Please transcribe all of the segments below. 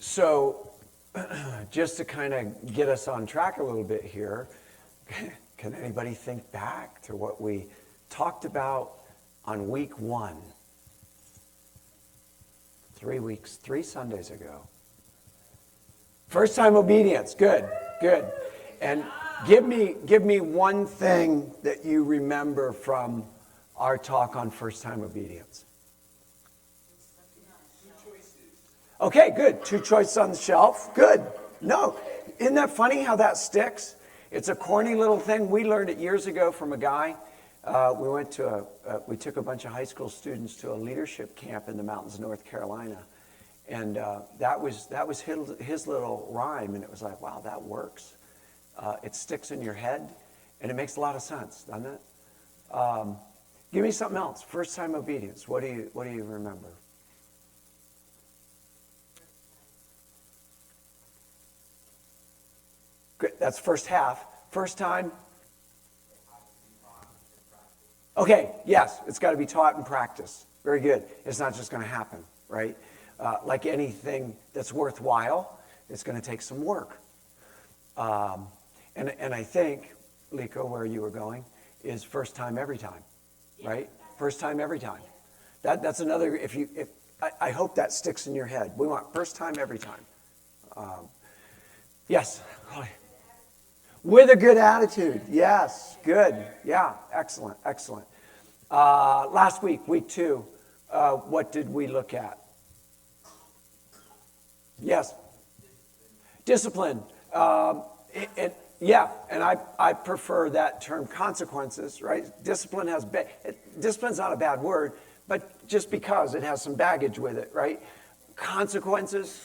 So just to kind of get us on track a little bit here, can anybody think back to what we talked about on week 1? 3 Sundays ago. First time obedience. Good. And give me one thing that you remember from our talk on first time obedience. Okay, good. 2 choices on the shelf. Good. No, isn't that funny how that sticks? It's a corny little thing. We learned it years ago from a guy. We took a bunch of high school students to a leadership camp in the mountains of North Carolina. And that was his little rhyme. And it was like, wow, that works. It sticks in your head. And it makes a lot of sense, doesn't it? Give me something else. First time obedience. What do you remember? Good. That's first half. First time. Okay, yes, it's got to be taught and practiced. Very good. It's not just going to happen, right? Like anything that's worthwhile, it's going to take some work. And I think, Liko, where you were going, is first time every time, right? First time every time. That's another. I hope that sticks in your head. We want first time every time. Yes. With a good attitude. Yes. Good. Yeah. Excellent. Last week 2, what did we look at? Yes. Discipline. And I prefer that term, consequences, right? Discipline's not a bad word, but just because it has some baggage with it, right? Consequences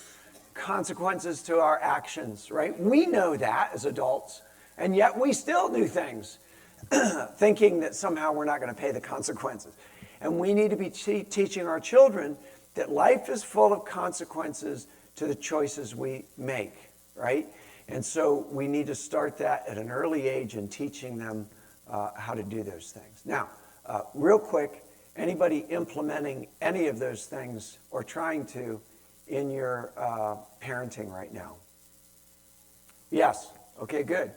to our actions, right? We know that as adults, and yet we still do things thinking that somehow we're not going to pay the consequences. And we need to be teaching our children that life is full of consequences to the choices we make, right? And so we need to start that at an early age and teaching them how to do those things. Now, real quick, anybody implementing any of those things or trying to in your parenting right now? Yes. Okay, good.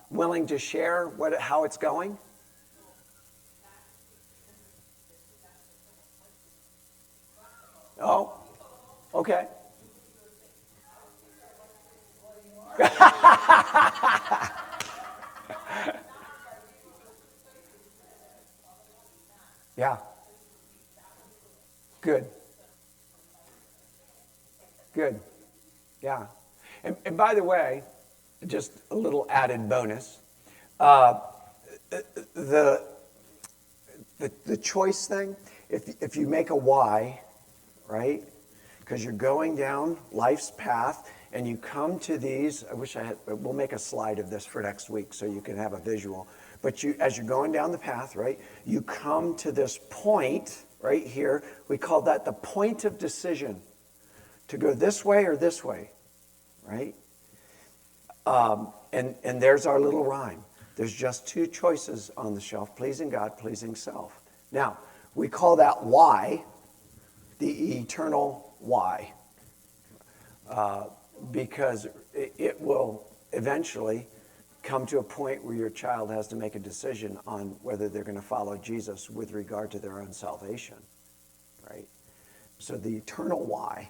Willing to share how it's going? Oh, okay. Yeah. Good. Yeah. And by the way, just a little added bonus. The choice thing, if you make a why, right? Because you're going down life's path and you come to these, we'll make a slide of this for next week so you can have a visual. But as you're going down the path, right, you come to this point right here. We call that the point of decision, to go this way or this way, right? And there's our little rhyme. There's just 2 choices on the shelf, pleasing God, pleasing self. Now, we call that why, the eternal why, because it will eventually come to a point where your child has to make a decision on whether they're going to follow Jesus with regard to their own salvation, right? So the eternal why,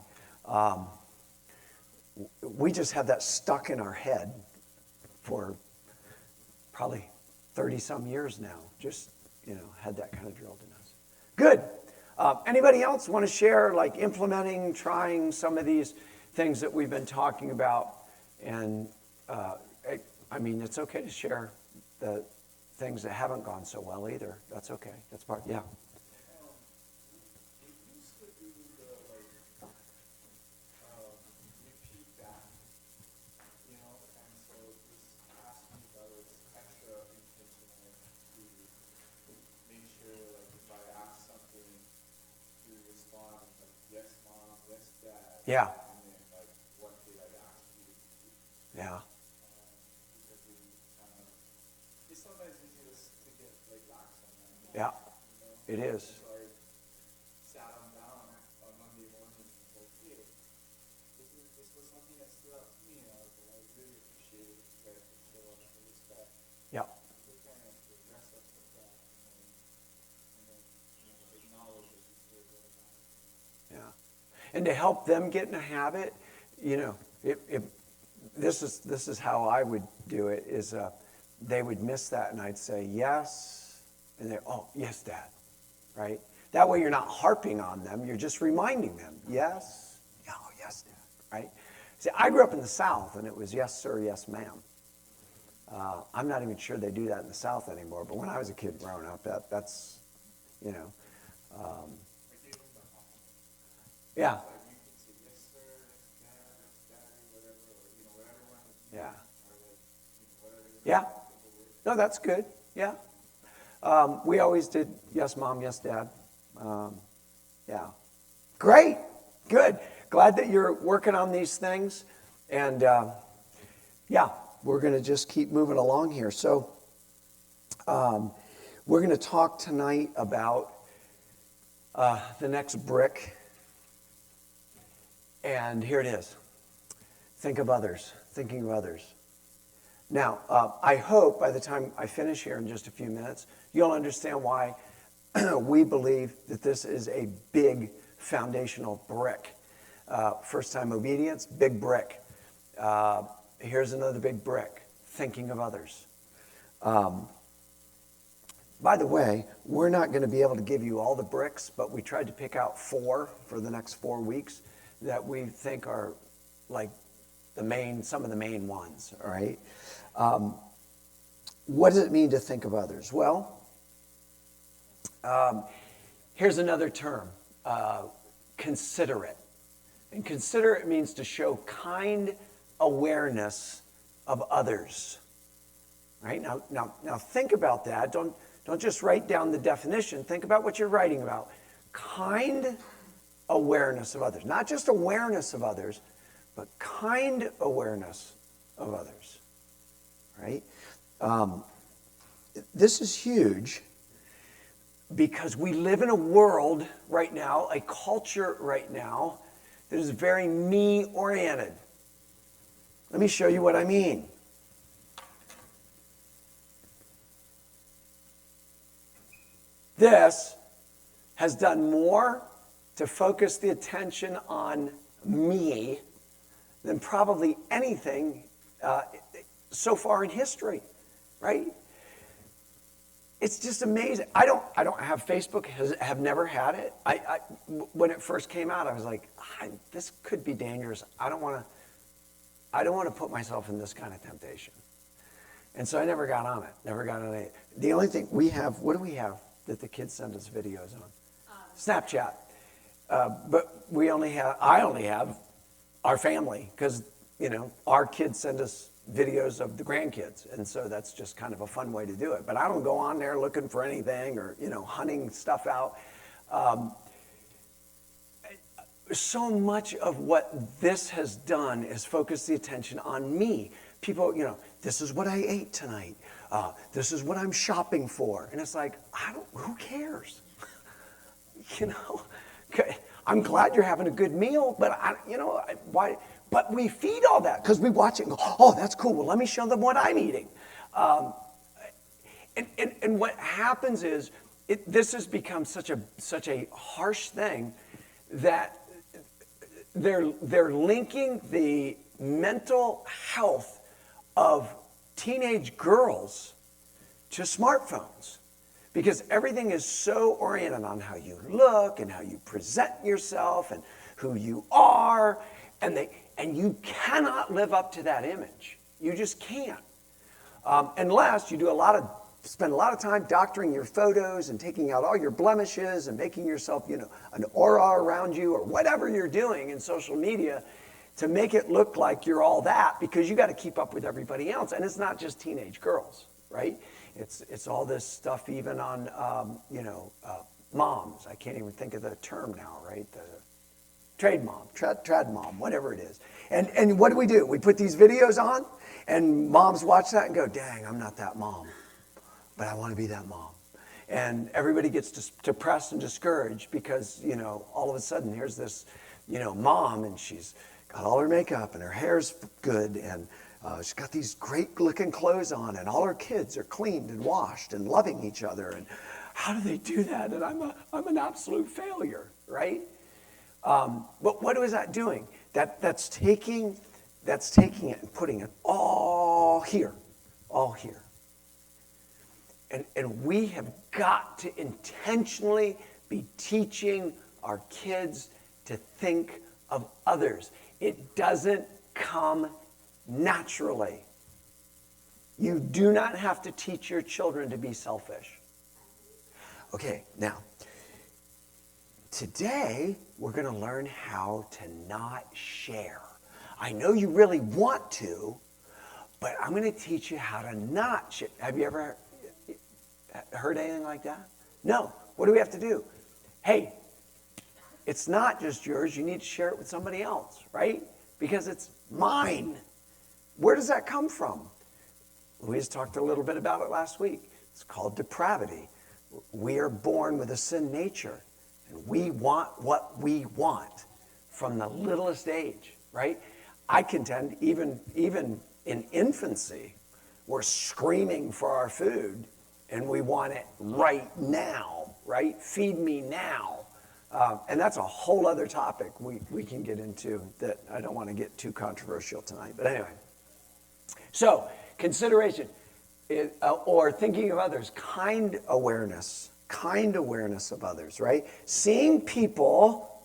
we just have that stuck in our head for probably 30-some years now. Just, had that kind of drilled in us. Good. Anybody else want to share, like implementing, trying some of these things that we've been talking about? And it's okay to share the things that haven't gone so well either. That's okay. That's part, yeah. Yeah. And then, what did I ask you to do? Yeah. Because it's sometimes easy to get lax on that. Yeah, it is. So I sat them down on Monday morning and said, hey, And to help them get in a habit, this is how I would do it, is they would miss that and I'd say, yes. And they, oh, yes, Dad, right? That way you're not harping on them. You're just reminding them, yes, oh, yes, Dad, right? See, I grew up in the South and it was yes, sir, yes, ma'am. I'm not even sure they do that in the South anymore, but when I was a kid growing up, that's, yeah. Yeah. Yeah. No, that's good. Yeah. We always did yes, Mom, yes, Dad. Yeah. Great. Good. Glad that you're working on these things. And yeah, we're going to just keep moving along here. So we're going to talk tonight about the next brick. And here it is. Think of others. Thinking of others. Now, I hope by the time I finish here in just a few minutes, you'll understand why we believe that this is a big foundational brick. First time obedience, big brick. Here's another big brick, thinking of others. By the way, we're not going to be able to give you all the bricks, but we tried to pick out 4 for the next 4 weeks that we think are like some of the main ones, all right? What does it mean to think of others? Well, here's another term, considerate. And considerate means to show kind awareness of others, right? Now think about that. Don't just write down the definition. Think about what you're writing about. Kind awareness of others. Not just awareness of others, but kind awareness of others, right? This is huge because we live in a world right now, a culture right now, that is very me-oriented. Let me show you what I mean. This has done more to focus the attention on me than probably anything so far in history, right? It's just amazing. I don't have Facebook. Have never had it. When it first came out, I was like, this could be dangerous. I don't want to put myself in this kind of temptation. And so I never got on it. Never got on it. The only thing we have, what do we have that the kids send us videos on? Snapchat. But I only have our family because, our kids send us videos of the grandkids. And so that's just kind of a fun way to do it. But I don't go on there looking for anything or, hunting stuff out. So much of what this has done is focus the attention on me. People, this is what I ate tonight. This is what I'm shopping for. And it's like, who cares? Okay, I'm glad you're having a good meal, but why? But we feed all that because we watch it and go, oh, that's cool. Well, let me show them what I'm eating. And what happens is this has become such a harsh thing that they're linking the mental health of teenage girls to smartphones. Because everything is so oriented on how you look and how you present yourself and who you are. And you cannot live up to that image. You just can't. Unless you spend a lot of time doctoring your photos and taking out all your blemishes and making yourself, an aura around you or whatever you're doing in social media to make it look like you're all that because you got to keep up with everybody else. And it's not just teenage girls, right? It's all this stuff even on, moms. I can't even think of the term now, right? The trad mom, whatever it is. And what do? We put these videos on, and moms watch that and go, dang, I'm not that mom, but I want to be that mom. And everybody gets depressed and discouraged because, all of a sudden here's this, mom, and she's got all her makeup and her hair's good, and she's got these great looking clothes on, and all her kids are cleaned and washed and loving each other. And how do they do that? And I'm an absolute failure, right? But what is that doing? That's taking it and putting it all here. And we have got to intentionally be teaching our kids to think of others. It doesn't come naturally. You do not have to teach your children to be selfish. Okay, now, today we're going to learn how to not share. I know you really want to, but I'm going to teach you how to not share. Have you ever heard anything like that? No. What do we have to do? Hey, it's not just yours. You need to share it with somebody else, right? Because it's mine. Where does that come from? Louise talked a little bit about it last week. It's called depravity. We are born with a sin nature, and we want what we want from the littlest age, right? I contend even in infancy, we're screaming for our food, and we want it right now, right? Feed me now. And that's a whole other topic we can get into that I don't want to get too controversial tonight. But anyway, so consideration or thinking of others, kind awareness of others, right? Seeing people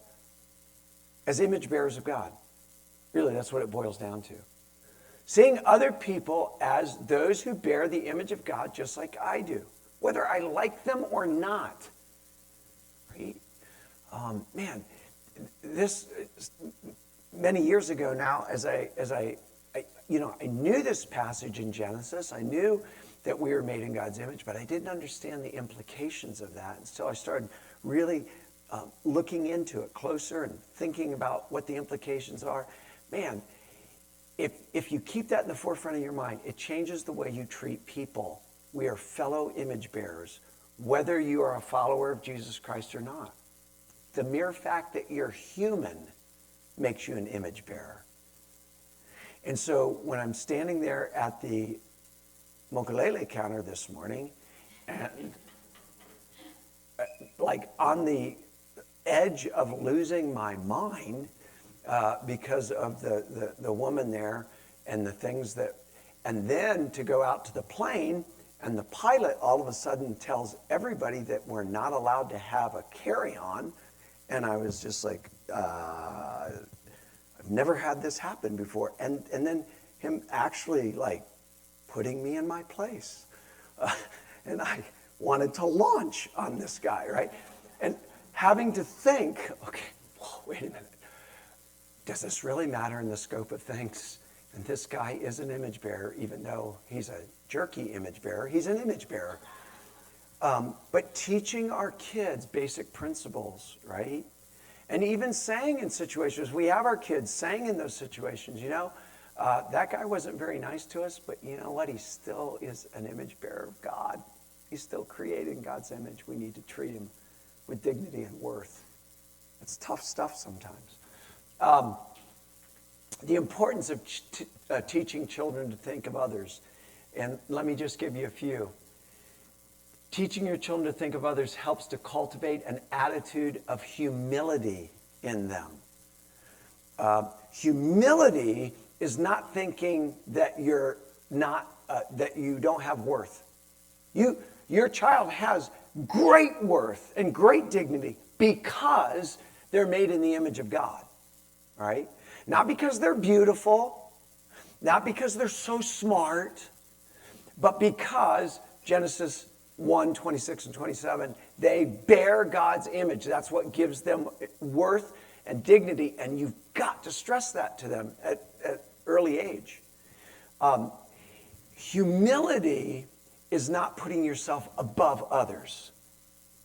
as image bearers of God. Really, that's what it boils down to. Seeing other people as those who bear the image of God just like I do, whether I like them or not, right? Man, this many years ago now, as I knew this passage in Genesis. I knew that we were made in God's image, but I didn't understand the implications of that until I started really looking into it closer and thinking about what the implications are. Man, if you keep that in the forefront of your mind, it changes the way you treat people. We are fellow image bearers, whether you are a follower of Jesus Christ or not. The mere fact that you're human makes you an image bearer. And so when I'm standing there at the Molokai counter this morning, and like on the edge of losing my mind because of the woman there and the things that, and then to go out to the plane, and the pilot all of a sudden tells everybody that we're not allowed to have a carry-on. And I was just like, I've never had this happen before. And then him actually like putting me in my place. And I wanted to launch on this guy, right? And having to think, okay, wait a minute. Does this really matter in the scope of things? And this guy is an image bearer, even though he's a jerky image bearer. He's an image bearer. But teaching our kids basic principles, right? And even saying in situations, we have our kids saying in those situations, that guy wasn't very nice to us, but you know what? He still is an image bearer of God. He's still created in God's image. We need to treat him with dignity and worth. It's tough stuff sometimes. The importance of teaching children to think of others. And let me just give you a few. Teaching your children to think of others helps to cultivate an attitude of humility in them. Humility is not thinking that you're not, that you don't have worth. Your child has great worth and great dignity because they're made in the image of God, all right? Not because they're beautiful, not because they're so smart, but because Genesis 1:26 and 27, they bear God's image. That's what gives them worth and dignity, and you've got to stress that to them at early age. Humility is not putting yourself above others,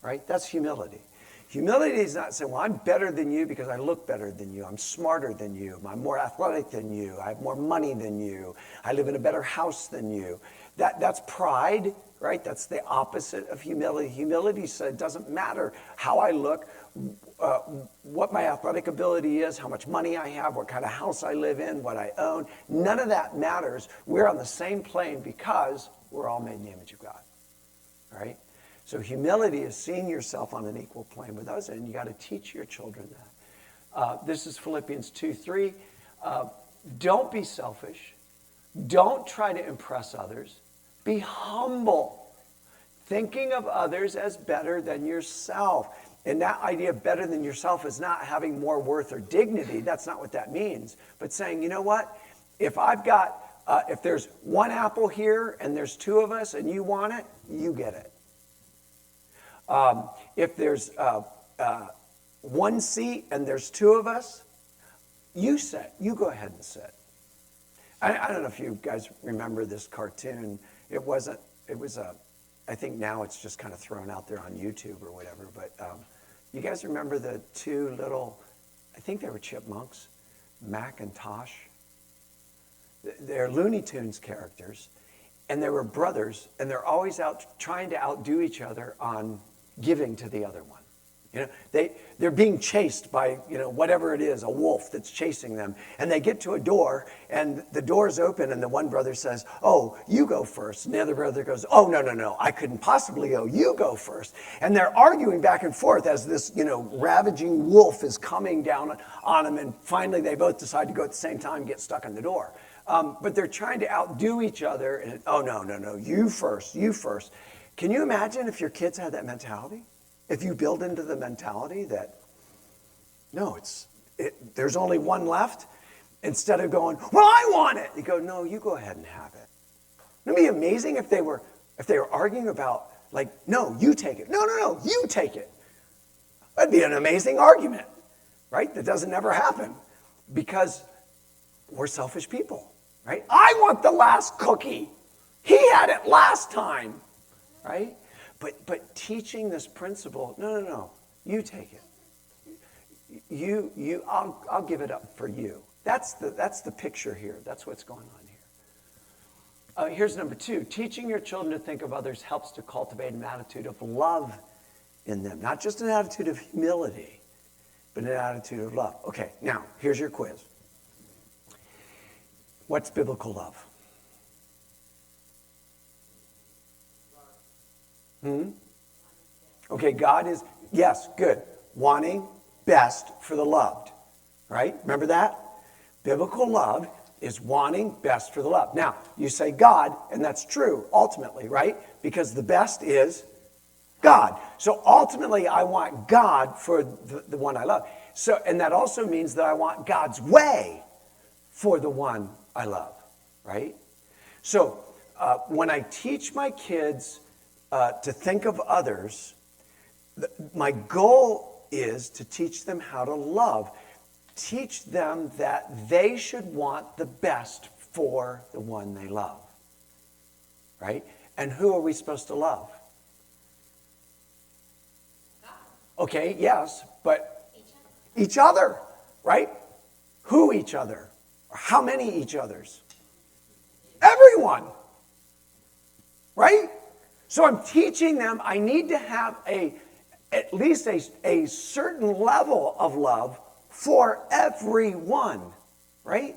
right? That's humility. Humility is not saying, well, I'm better than you because I look better than you. I'm smarter than you. I'm more athletic than you. I have more money than you. I live in a better house than you. That's pride, right? That's the opposite of humility. Humility said, it doesn't matter how I look, what my athletic ability is, how much money I have, what kind of house I live in, what I own. None of that matters. We're on the same plane because we're all made in the image of God, right? So humility is seeing yourself on an equal plane with others, and you got to teach your children that. This is Philippians 2:3. Don't be selfish. Don't try to impress others. Be humble, thinking of others as better than yourself. And that idea of better than yourself is not having more worth or dignity. That's not what that means. But saying, you know what? If if there's one apple here and there's two of us and you want it, you get it. If there's one seat and there's two of us, you sit. You go ahead and sit. I don't know if you guys remember this cartoon. I think now it's just kind of thrown out there on YouTube or whatever, but you guys remember the two little, I think they were chipmunks, Mac and Tosh? They're Looney Tunes characters, and they were brothers, and they're always out trying to outdo each other on giving to the other one. You know, they're being chased by, whatever it is, a wolf that's chasing them. And they get to a door, and the door's open, and the one brother says, oh, you go first. And the other brother goes, oh, no, I couldn't possibly go. You go first. And they're arguing back and forth as this, ravaging wolf is coming down on them. And finally, they both decide to go at the same time and get stuck in the door. But they're trying to outdo each other. And, oh, no, you first. Can you imagine if your kids had that mentality? If you build into the mentality that, no, there's only one left, instead of going, well, I want it. You go, no, you go ahead and have it. Wouldn't it be amazing if they were arguing about, like, no, you take it. No, you take it. That'd be an amazing argument, right? That doesn't ever happen because we're selfish people, right? I want the last cookie. He had it last time, right? But teaching this principle, no, you take it. I'll give it up for you. That's the picture here. That's what's going on here. Here's number 2. Teaching your children to think of others helps to cultivate an attitude of love in them. Not just an attitude of humility, but an attitude of love. Okay, now, here's your quiz. What's biblical love? Okay, God is, yes, good. Wanting best for the loved, right? Remember that? Biblical love is wanting best for the loved. Now, you say God, and that's true, ultimately, right? Because the best is God. So ultimately, I want God for the one I love. So, and that also means that I want God's way for the one I love, right? So when I teach my kids to think of others, my goal is to teach them how to love. Teach them that they should want the best for the one they love. Right? And who are we supposed to love? Okay, yes, but each other, right? Who each other? How many each others? Everyone. Right? So I'm teaching them I need to have at least a certain level of love for everyone, right?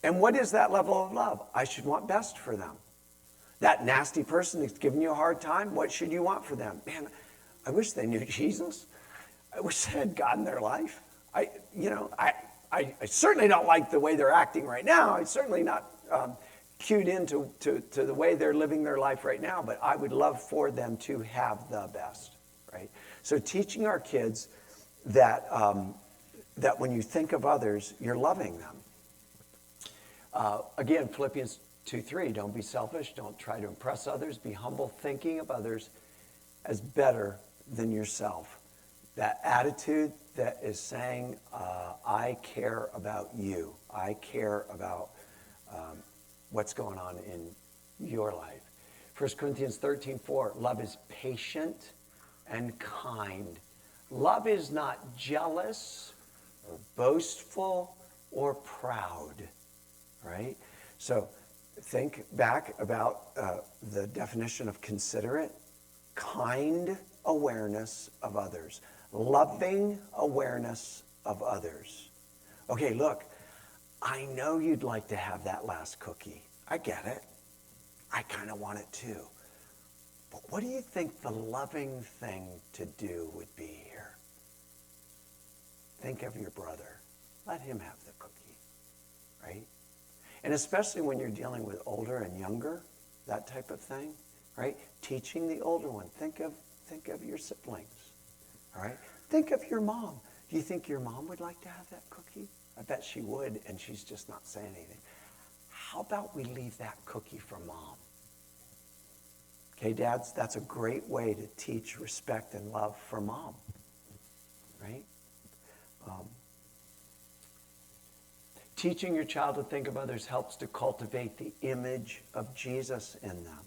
And what is that level of love? I should want best for them. That nasty person that's giving you a hard time, what should you want for them? Man, I wish they knew Jesus. I wish they had God in their life. I certainly don't like the way they're acting right now. I'm certainly not cued into the way they're living their life right now, but I would love for them to have the best, right? So teaching our kids that when you think of others, you're loving them. Again, Philippians 2:3, don't be selfish, don't try to impress others, be humble, thinking of others as better than yourself. That attitude that is saying, I care about you. I care about what's going on in your life. 1 Corinthians 13:4, love is patient and kind. Love is not jealous or boastful or proud, right? So think back about the definition of considerate, kind awareness of others, loving awareness of others. Okay, look, I know you'd like to have that last cookie. I get it. I kind of want it too. But what do you think the loving thing to do would be here? think of your brother. Let him have the cookie, right? And especially when you're dealing with older and younger, that type of thing, right? Teaching the older one, think of your siblings, all right? Think of your mom. Do you think your mom would like to have that cookie? I bet she would, and she's just not saying anything. How about we leave that cookie for mom? Okay, dads, that's a great way to teach respect and love for mom, right? Teaching your child to think of others helps to cultivate the image of Jesus in them.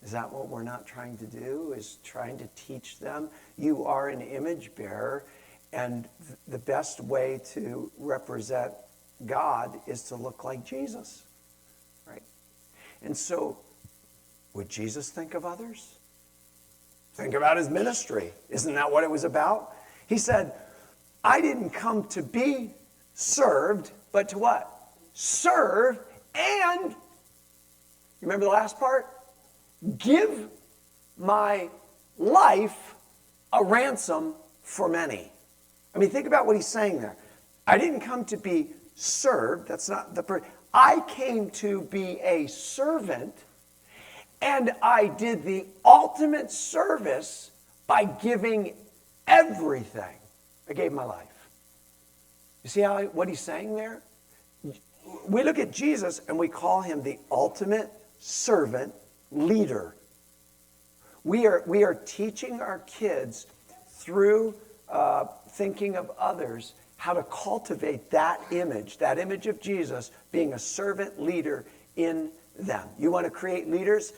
Is that what we're not trying to do? Is trying to teach them? You are an image bearer, and the best way to represent God is to look like Jesus, right? And so, would Jesus think of others? Think about his ministry. Isn't that what it was about? He said, I didn't come to be served, but to what? Serve and, you remember the last part? Give my life a ransom for many. I mean, think about what he's saying there. I didn't come to be served. That's not the I came to be a servant, and I did the ultimate service by giving everything. I gave my life. You see what he's saying there? We look at Jesus and we call him the ultimate servant leader. We are teaching our kids through thinking of others how to cultivate that image of Jesus being a servant leader in them. You want to create leaders?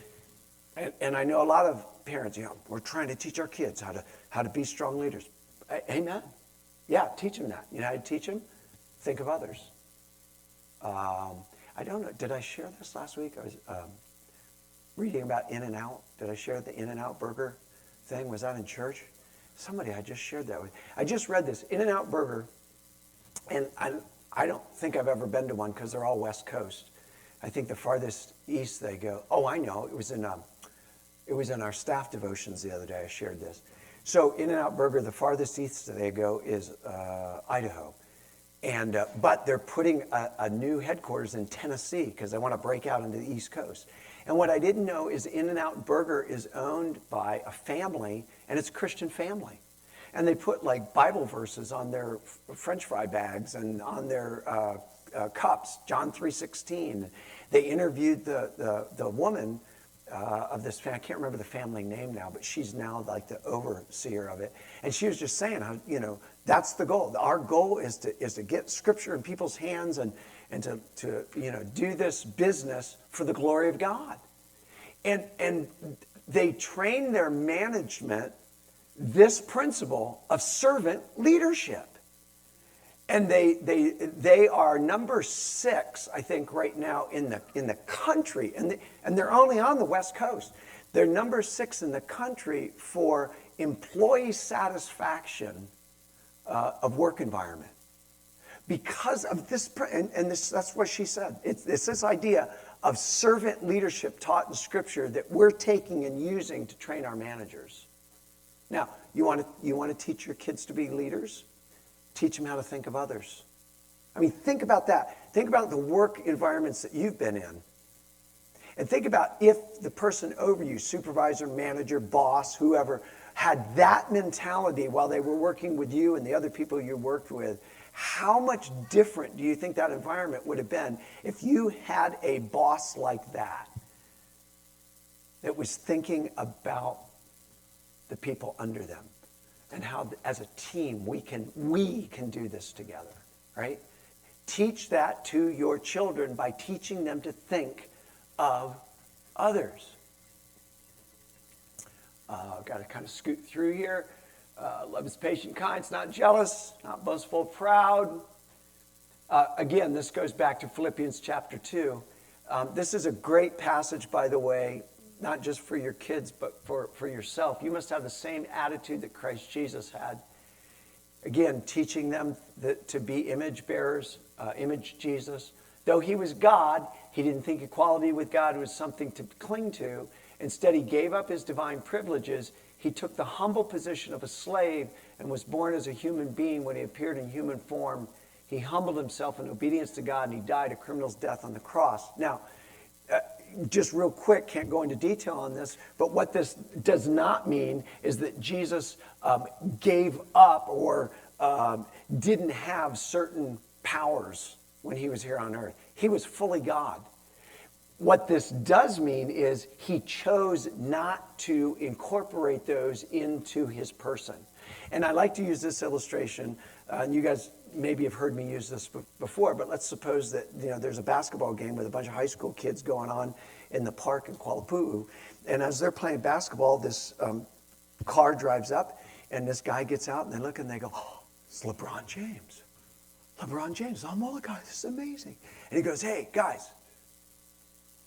And I know a lot of parents, we're trying to teach our kids how to be strong leaders. Amen. Yeah, teach them that. You know how to teach them? Think of others. I don't know. Did I share this last week? I was reading about In-N-Out. Did I share the In-N-Out burger thing? Was that in church? Somebody I just shared that with. I just read this In-N-Out burger, and I don't think I've ever been to one because they're all West Coast. I think the farthest east they go. Oh, I know. It was in our staff devotions the other day. I shared this. So In-N-Out Burger, the farthest east they go is Idaho. And but they're putting a new headquarters in Tennessee because they want to break out into the East Coast. And what I didn't know is In-N-Out Burger is owned by a family, and it's a Christian family. And they put like Bible verses on their French fry bags and on their cups, John 3:16. They interviewed the woman of this family. I can't remember the family name now, but she's now like the overseer of it. And she was just saying how, that's the goal. Our goal is to get scripture in people's hands and to do this business for the glory of God. And they train their management this principle of servant leadership. And they are number 6, I think, right now in the country, and they're only on the West Coast. They're number 6 in the country for employee satisfaction of work environment, because of this. And that's what she said. It's this idea of servant leadership taught in Scripture that we're taking and using to train our managers. Now, you want to teach your kids to be leaders? Teach them how to think of others. I mean, think about that. Think about the work environments that you've been in. And think about if the person over you, supervisor, manager, boss, whoever, had that mentality while they were working with you and the other people you worked with. How much different do you think that environment would have been if you had a boss like that was thinking about the people under them? And how, as a team, we can do this together, right? Teach that to your children by teaching them to think of others. Got to kind of scoot through here. Love is patient, kind, it's not jealous, not boastful, proud. Again, this goes back to Philippians chapter 2. This is a great passage, by the way, not just for your kids, but for yourself. You must have the same attitude that Christ Jesus had. Again, teaching them to be image bearers, image Jesus. Though he was God, he didn't think equality with God was something to cling to. Instead, he gave up his divine privileges. He took the humble position of a slave and was born as a human being. When he appeared in human form, he humbled himself in obedience to God, and he died a criminal's death on the cross. Now, just real quick, can't go into detail on this, but what this does not mean is that Jesus gave up or didn't have certain powers when he was here on earth. He was fully God. What this does mean is he chose not to incorporate those into his person. And I like to use this illustration, and you guys maybe have heard me use this before, but let's suppose that there's a basketball game with a bunch of high school kids going on in the park in Kuala Lumpur, and as they're playing basketball, this car drives up, and this guy gets out, and they look and they go, "Oh, it's LeBron James. LeBron James on Molokai, this is amazing." And he goes, "Hey, guys,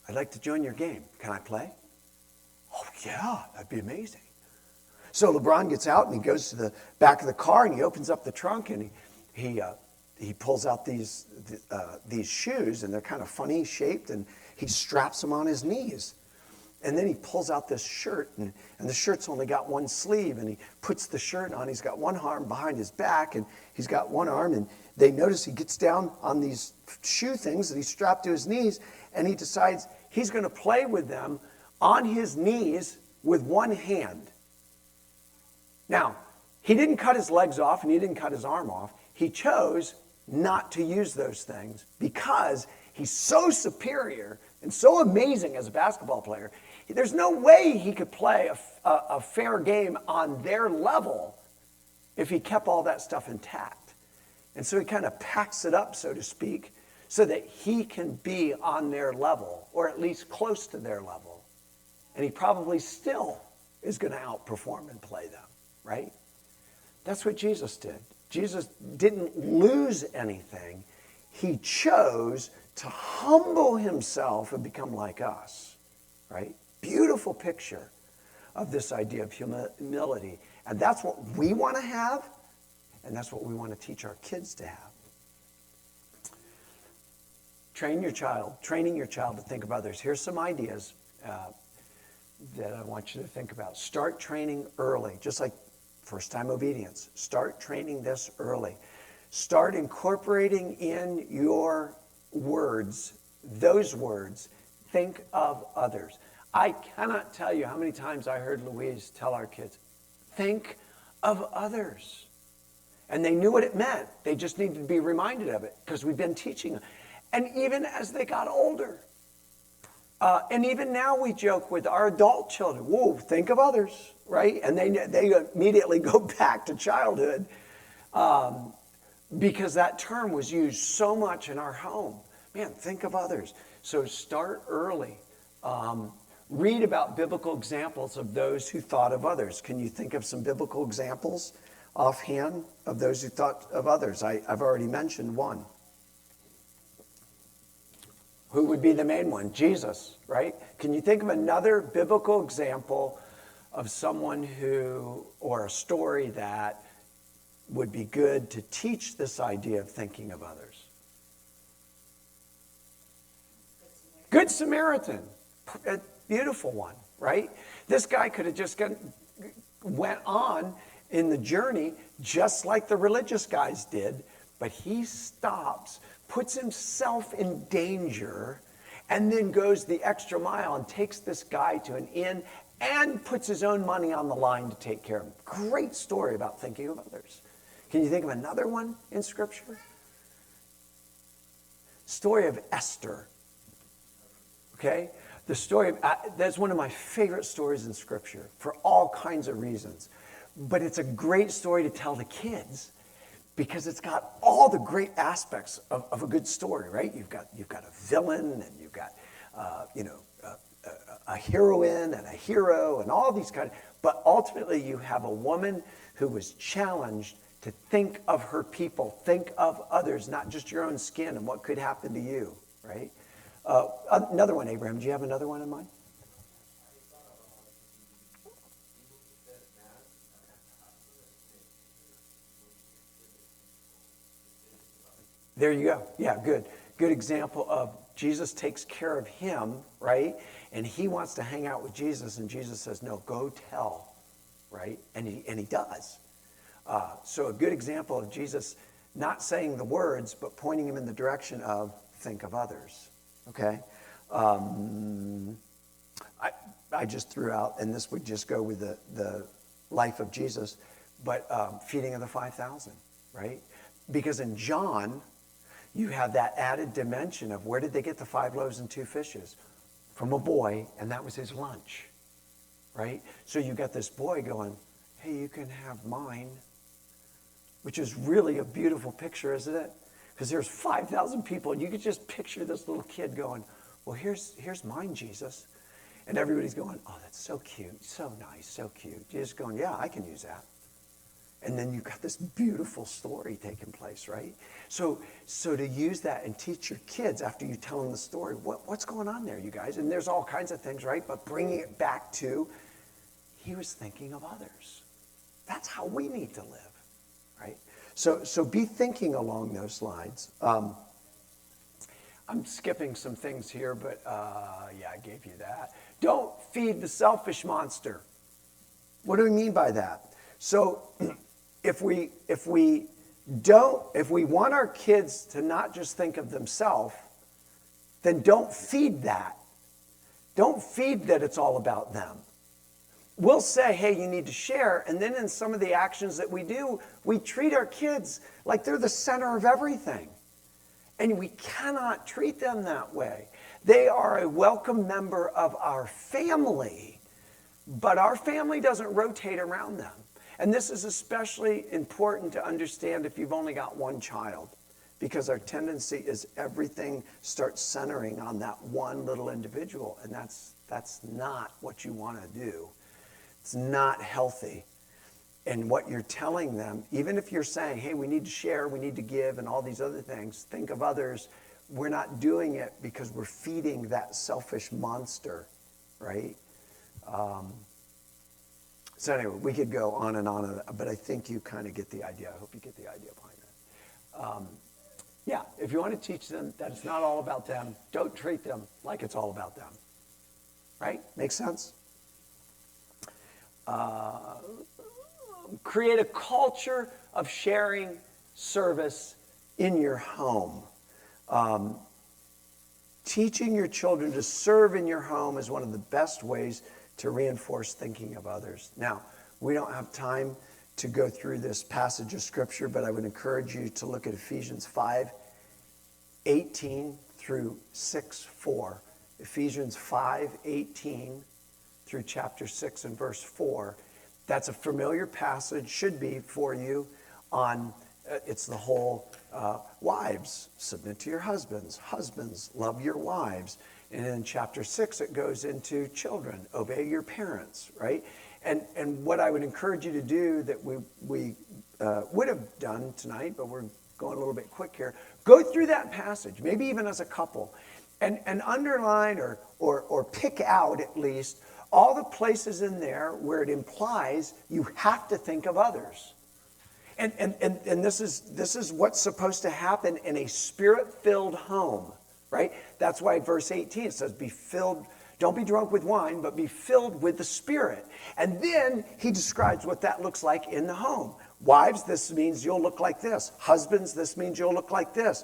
I'd like to join your game. Can I play?" "Oh, yeah, that'd be amazing." So LeBron gets out and he goes to the back of the car and he opens up the trunk and he pulls out these shoes, and they're kind of funny shaped, and he straps them on his knees. And then he pulls out this shirt, and the shirt's only got one sleeve, and he puts the shirt on. He's got one arm behind his back, and he's got one arm, and they notice he gets down on these shoe things that he's strapped to his knees, and he decides he's going to play with them on his knees with one hand. Now, he didn't cut his legs off, and he didn't cut his arm off. He chose not to use those things because he's so superior and so amazing as a basketball player. There's no way he could play a fair game on their level if he kept all that stuff intact. And so he kind of packs it up, so to speak, so that he can be on their level, or at least close to their level. And he probably still is going to outperform and play them, right? That's what Jesus did. Jesus didn't lose anything. He chose to humble himself and become like us, right? Beautiful picture of this idea of humility. And that's what we want to have, and that's what we want to teach our kids to have. Training your child to think of others. Here's some ideas that I want you to think about. Start training early, just like first-time obedience. Start training this early. Start incorporating in your words, those words, think of others. I cannot tell you how many times I heard Louise tell our kids, think of others. And they knew what it meant. They just needed to be reminded of it because we've been teaching them. And even as they got older, and even now we joke with our adult children, whoa, think of others, right? And they immediately go back to childhood because that term was used so much in our home. Man, think of others. So start early. Read about biblical examples of those who thought of others. Can you think of some biblical examples offhand of those who thought of others? I've already mentioned one. Who would be the main one? Jesus, right? Can you think of another biblical example of someone who, or a story that would be good to teach this idea of thinking of others? Good Samaritan. A beautiful one, right? This guy could have just went on in the journey just like the religious guys did, but he stops, puts himself in danger, and then goes the extra mile and takes this guy to an inn and puts his own money on the line to take care of him. Great story about thinking of others. Can you think of another one in Scripture? Story of Esther. Okay? The story of, that's one of my favorite stories in Scripture for all kinds of reasons. But it's a great story to tell the kids because it's got all the great aspects of a good story, right? You've got a villain, and you've got a heroine and a hero and all these kind of, but ultimately you have a woman who was challenged to think of her people, think of others, not just your own skin and what could happen to you, right? Another one, Abraham. Do you have another one in mind? There you go. Yeah, good. Good example of Jesus takes care of him, right? And he wants to hang out with Jesus, and Jesus says, no, go tell right? And he does. So a good example of Jesus not saying the words, but pointing him in the direction of think of others, okay? I just threw out, and this would just go with the life of Jesus, but feeding of the 5,000, right? Because in John, you have that added dimension of where did they get the 5 loaves and 2 fishes? From a boy, and that was his lunch, right? So you got this boy going, hey, you can have mine, which is really a beautiful picture, isn't it? Because there's 5,000 people, and you could just picture this little kid going, well, here's mine, Jesus. And everybody's going, oh, that's so cute, so nice, so cute. You're just going, yeah, I can use that. And then you've got this beautiful story taking place, right? So to use that and teach your kids after you tell them the story, what's going on there, you guys? And there's all kinds of things, right? But bringing it back to, he was thinking of others. That's how we need to live, right? So be thinking along those lines. I'm skipping some things here, but yeah, I gave you that. Don't feed the selfish monster. What do we mean by that? So if we want our kids to not just think of themselves, then don't feed that. Don't feed that it's all about them. We'll say, hey, you need to share, and then in some of the actions that we do, we treat our kids like they're the center of everything. And we cannot treat them that way. They are a welcome member of our family, but our family doesn't rotate around them. And this is especially important to understand if you've only got one child, because our tendency is everything starts centering on that one little individual, and that's not what you want to do. It's not healthy. And what you're telling them, even if you're saying, hey, we need to share, we need to give, and all these other things, think of others, we're not doing it because we're feeding that selfish monster, right? So anyway, we could go on and on, but I think you kind of get the idea. I hope you get the idea behind that. Yeah, if you want to teach them that it's not all about them, don't treat them like it's all about them, right? Make sense? Create a culture of sharing service in your home. Teaching your children to serve in your home is one of the best ways to reinforce thinking of others. Now, we don't have time to go through this passage of Scripture, but I would encourage you to look at Ephesians 5:18 through 6:4. Ephesians 5:18 through chapter 6 and verse 4. That's a familiar passage, should be for you, on, it's the whole wives, submit to your husbands. Husbands, love your wives. And in chapter 6, it goes into children, obey your parents, right? And what I would encourage you to do that we would have done tonight, but we're going a little bit quick here, go through that passage, maybe even as a couple, and underline or pick out at least all the places in there where it implies you have to think of others. And this is what's supposed to happen in a spirit-filled home, right? That's why verse 18 says, be filled, don't be drunk with wine, but be filled with the Spirit. And then he describes what that looks like in the home. Wives, this means you'll look like this. Husbands, this means you'll look like this.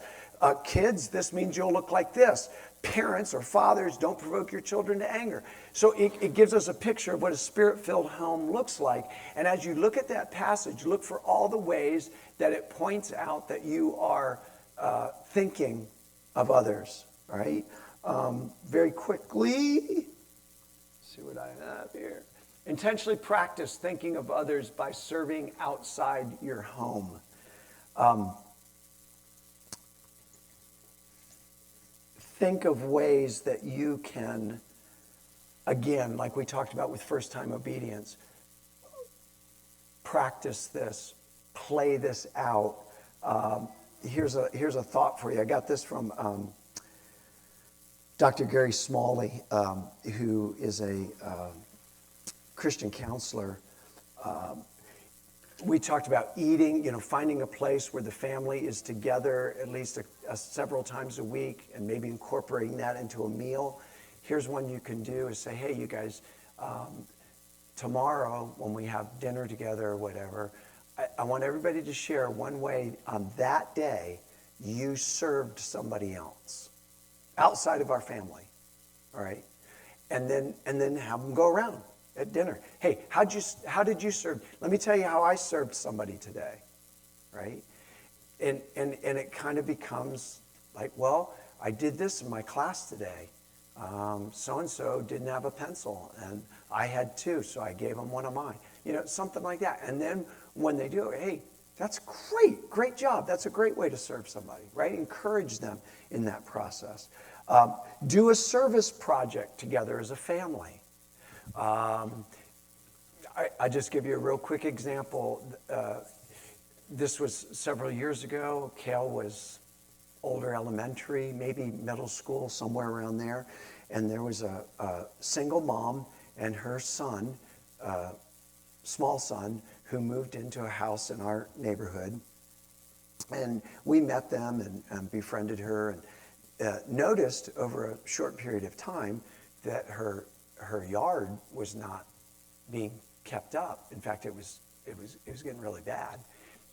Kids, this means you'll look like this. Parents or fathers, don't provoke your children to anger. So it gives us a picture of what a spirit-filled home looks like. And as you look at that passage, look for all the ways that it points out that you are thinking of others, right? Very quickly, see what I have here. Intentionally practice thinking of others by serving outside your home. Think of ways that you can, again, like we talked about with first-time obedience, practice this, play this out. Here's a thought for you. I got this from Dr. Gary Smalley, who is a Christian counselor. We talked about eating, finding a place where the family is together at least several times a week and maybe incorporating that into a meal. Here's one you can do is say, hey, you guys, tomorrow when we have dinner together or whatever, I want everybody to share one way on that day you served somebody else outside of our family, all right? And then have them go around at dinner. Hey, how did you serve? Let me tell you how I served somebody today, right? And it kind of becomes like, well, I did this in my class today. So-and-so didn't have a pencil, and I had two, so I gave them one of mine. You know, something like that. And then when they do it, hey, that's great job. That's a great way to serve somebody, right? Encourage them in that process. Do a service project together as a family. I just give you a real quick example. This was several years ago. Kale was older elementary, maybe middle school, somewhere around there. And there was a single mom and her son, small son, who moved into a house in our neighborhood. And we met them and befriended her and noticed over a short period of time that her yard was not being kept up. In fact, it was getting really bad.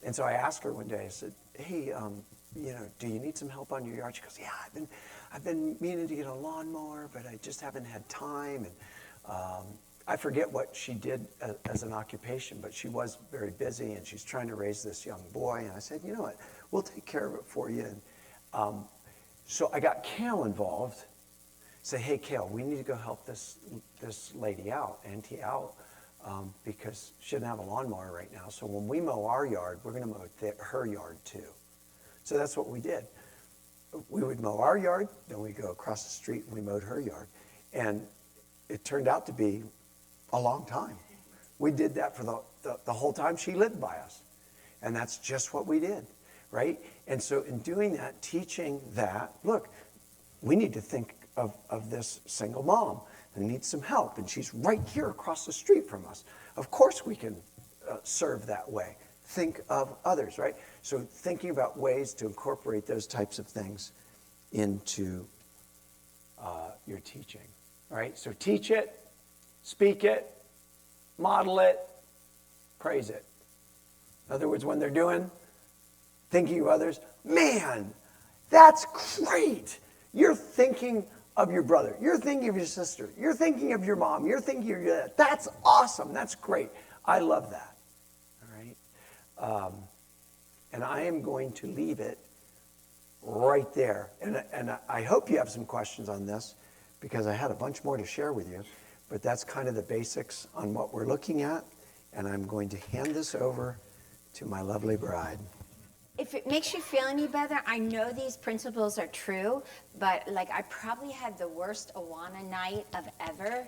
And so I asked her one day, I said, hey, do you need some help on your yard? She goes, yeah, I've been meaning to get a lawnmower, but I just haven't had time. And I forget what she did as an occupation, but she was very busy, and she's trying to raise this young boy. And I said, you know what, we'll take care of it for you. And so I got Kale involved. Say, hey, Kale, we need to go help this lady out, Auntie out, because she doesn't have a lawnmower right now. So when we mow our yard, we're going to mow her yard too. So that's what we did. We would mow our yard, then we'd go across the street and we mowed her yard. And it turned out to be a long time. We did that for the whole time she lived by us. And that's just what we did, right? And so in doing that, teaching that, look, we need to think of this single mom who needs some help, and she's right here across the street from us. Of course we can serve that way. Think of others, right? So thinking about ways to incorporate those types of things into your teaching, right? So teach it, speak it, model it, praise it. In other words, when they're thinking of others, man, that's great. You're thinking of your brother. You're thinking of your sister. You're thinking of your mom. You're thinking of your dad. That's awesome. That's great. I love that. All right? And I am going to leave it right there. And I hope you have some questions on this, because I had a bunch more to share with you. But that's kind of the basics on what we're looking at. And I'm going to hand this over to my lovely bride. If it makes you feel any better, I know these principles are true, but like I probably had the worst Awana night of ever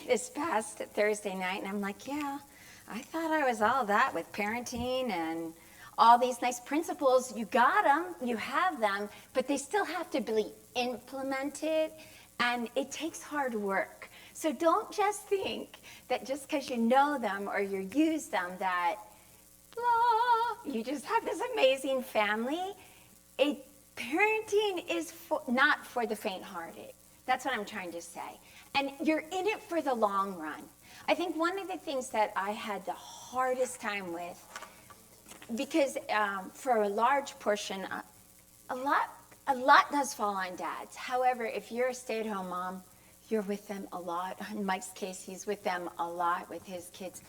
this past Thursday night. And I'm like, yeah, I thought I was all that with parenting and all these nice principles. You got them, you have them, but they still have to be implemented, and it takes hard work. So don't just think that just because you know them or you use them that blah, you just have this amazing family. Parenting is not for the faint-hearted. That's what I'm trying to say. And you're in it for the long run. I think one of the things that I had the hardest time with, because for a large portion, a lot does fall on dads. However, if you're a stay-at-home mom, you're with them a lot. In Mike's case, he's with them a lot with his kids.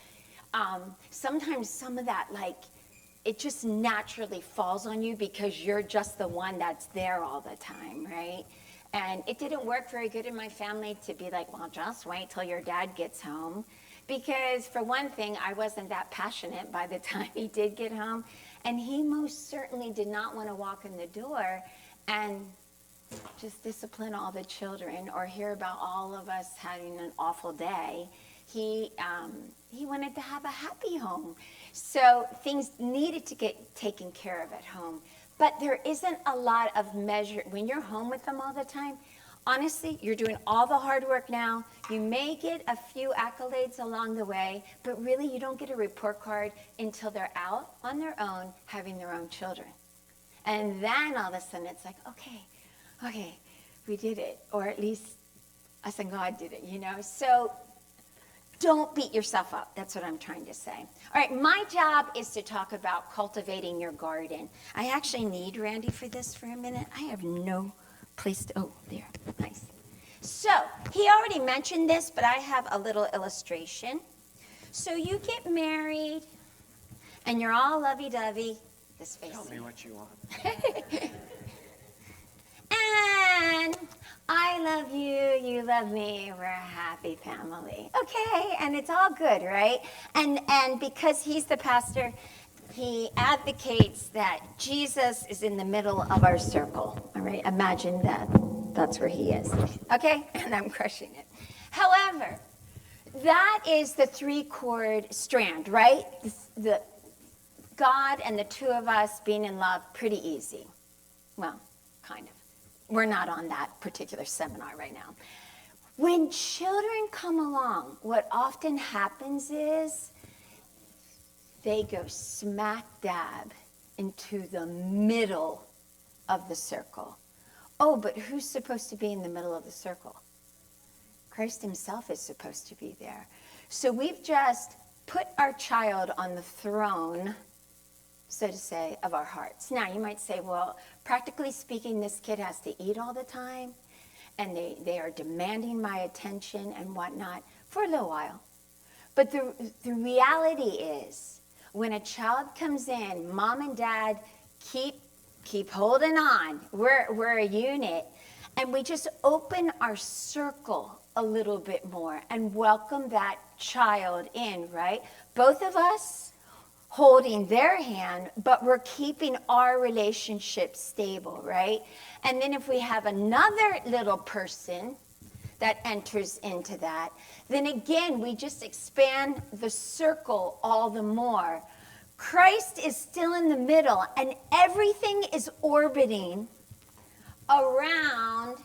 Sometimes some of that, like, it just naturally falls on you because you're just the one that's there all the time, right? And it didn't work very good in my family to be like, well, just wait till your dad gets home. Because for one thing, I wasn't that passionate by the time he did get home. And he most certainly did not want to walk in the door and just discipline all the children or hear about all of us having an awful day. He wanted to have a happy home. So things needed to get taken care of at home. But there isn't a lot of measure. When you're home with them all the time, honestly, you're doing all the hard work now. You may get a few accolades along the way, but really you don't get a report card until they're out on their own, having their own children. And then all of a sudden it's like, okay, we did it. Or at least us and God did it, you know? So don't beat yourself up. That's what I'm trying to say. All right, my job is to talk about cultivating your garden. I actually need Randy for this for a minute. I have no place to, oh, there, nice. So, he already mentioned this, but I have a little illustration. So you get married, and you're all lovey-dovey. This face. Tell me what you want. And I love you, you love me, we're a happy family. Okay, and it's all good, right? And because he's the pastor, he advocates that Jesus is in the middle of our circle. All right, imagine that. That's where he is. Okay, and I'm crushing it. However, that is the 3-chord strand, right? The God and the two of us being in love, pretty easy. Well, kind of. We're not on that particular seminar right now. When children come along, what often happens is they go smack dab into the middle of the circle. Oh, but who's supposed to be in the middle of the circle? Christ himself is supposed to be there. So we've just put our child on the throne, so to say, of our hearts. Now, you might say, well, practically speaking, this kid has to eat all the time, and they are demanding my attention and whatnot for a little while. But the reality is, when a child comes in, mom and dad keep holding on. We're a unit, and we just open our circle a little bit more and welcome that child in, right? Both of us holding their hand, but we're keeping our relationship stable, right? And then if we have another little person that enters into that, then again, we just expand the circle all the more. Christ is still in the middle, and everything is orbiting around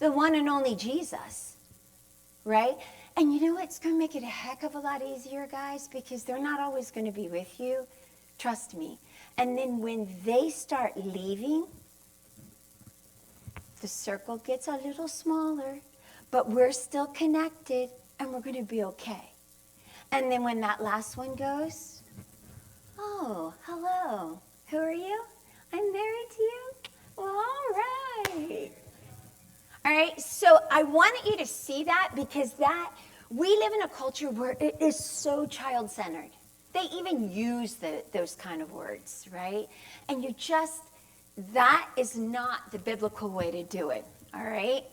the one and only Jesus, right? And you know what? It's going to make it a heck of a lot easier, guys, because they're not always going to be with you. Trust me. And then when they start leaving, the circle gets a little smaller, but we're still connected, and we're going to be okay. And then when that last one goes, oh, hello. Who are you? I'm married to you? Well, all right. All right, so I wanted you to see that because we live in a culture where it is so child-centered. They even use those kind of words, right? And that is not the biblical way to do it, all right?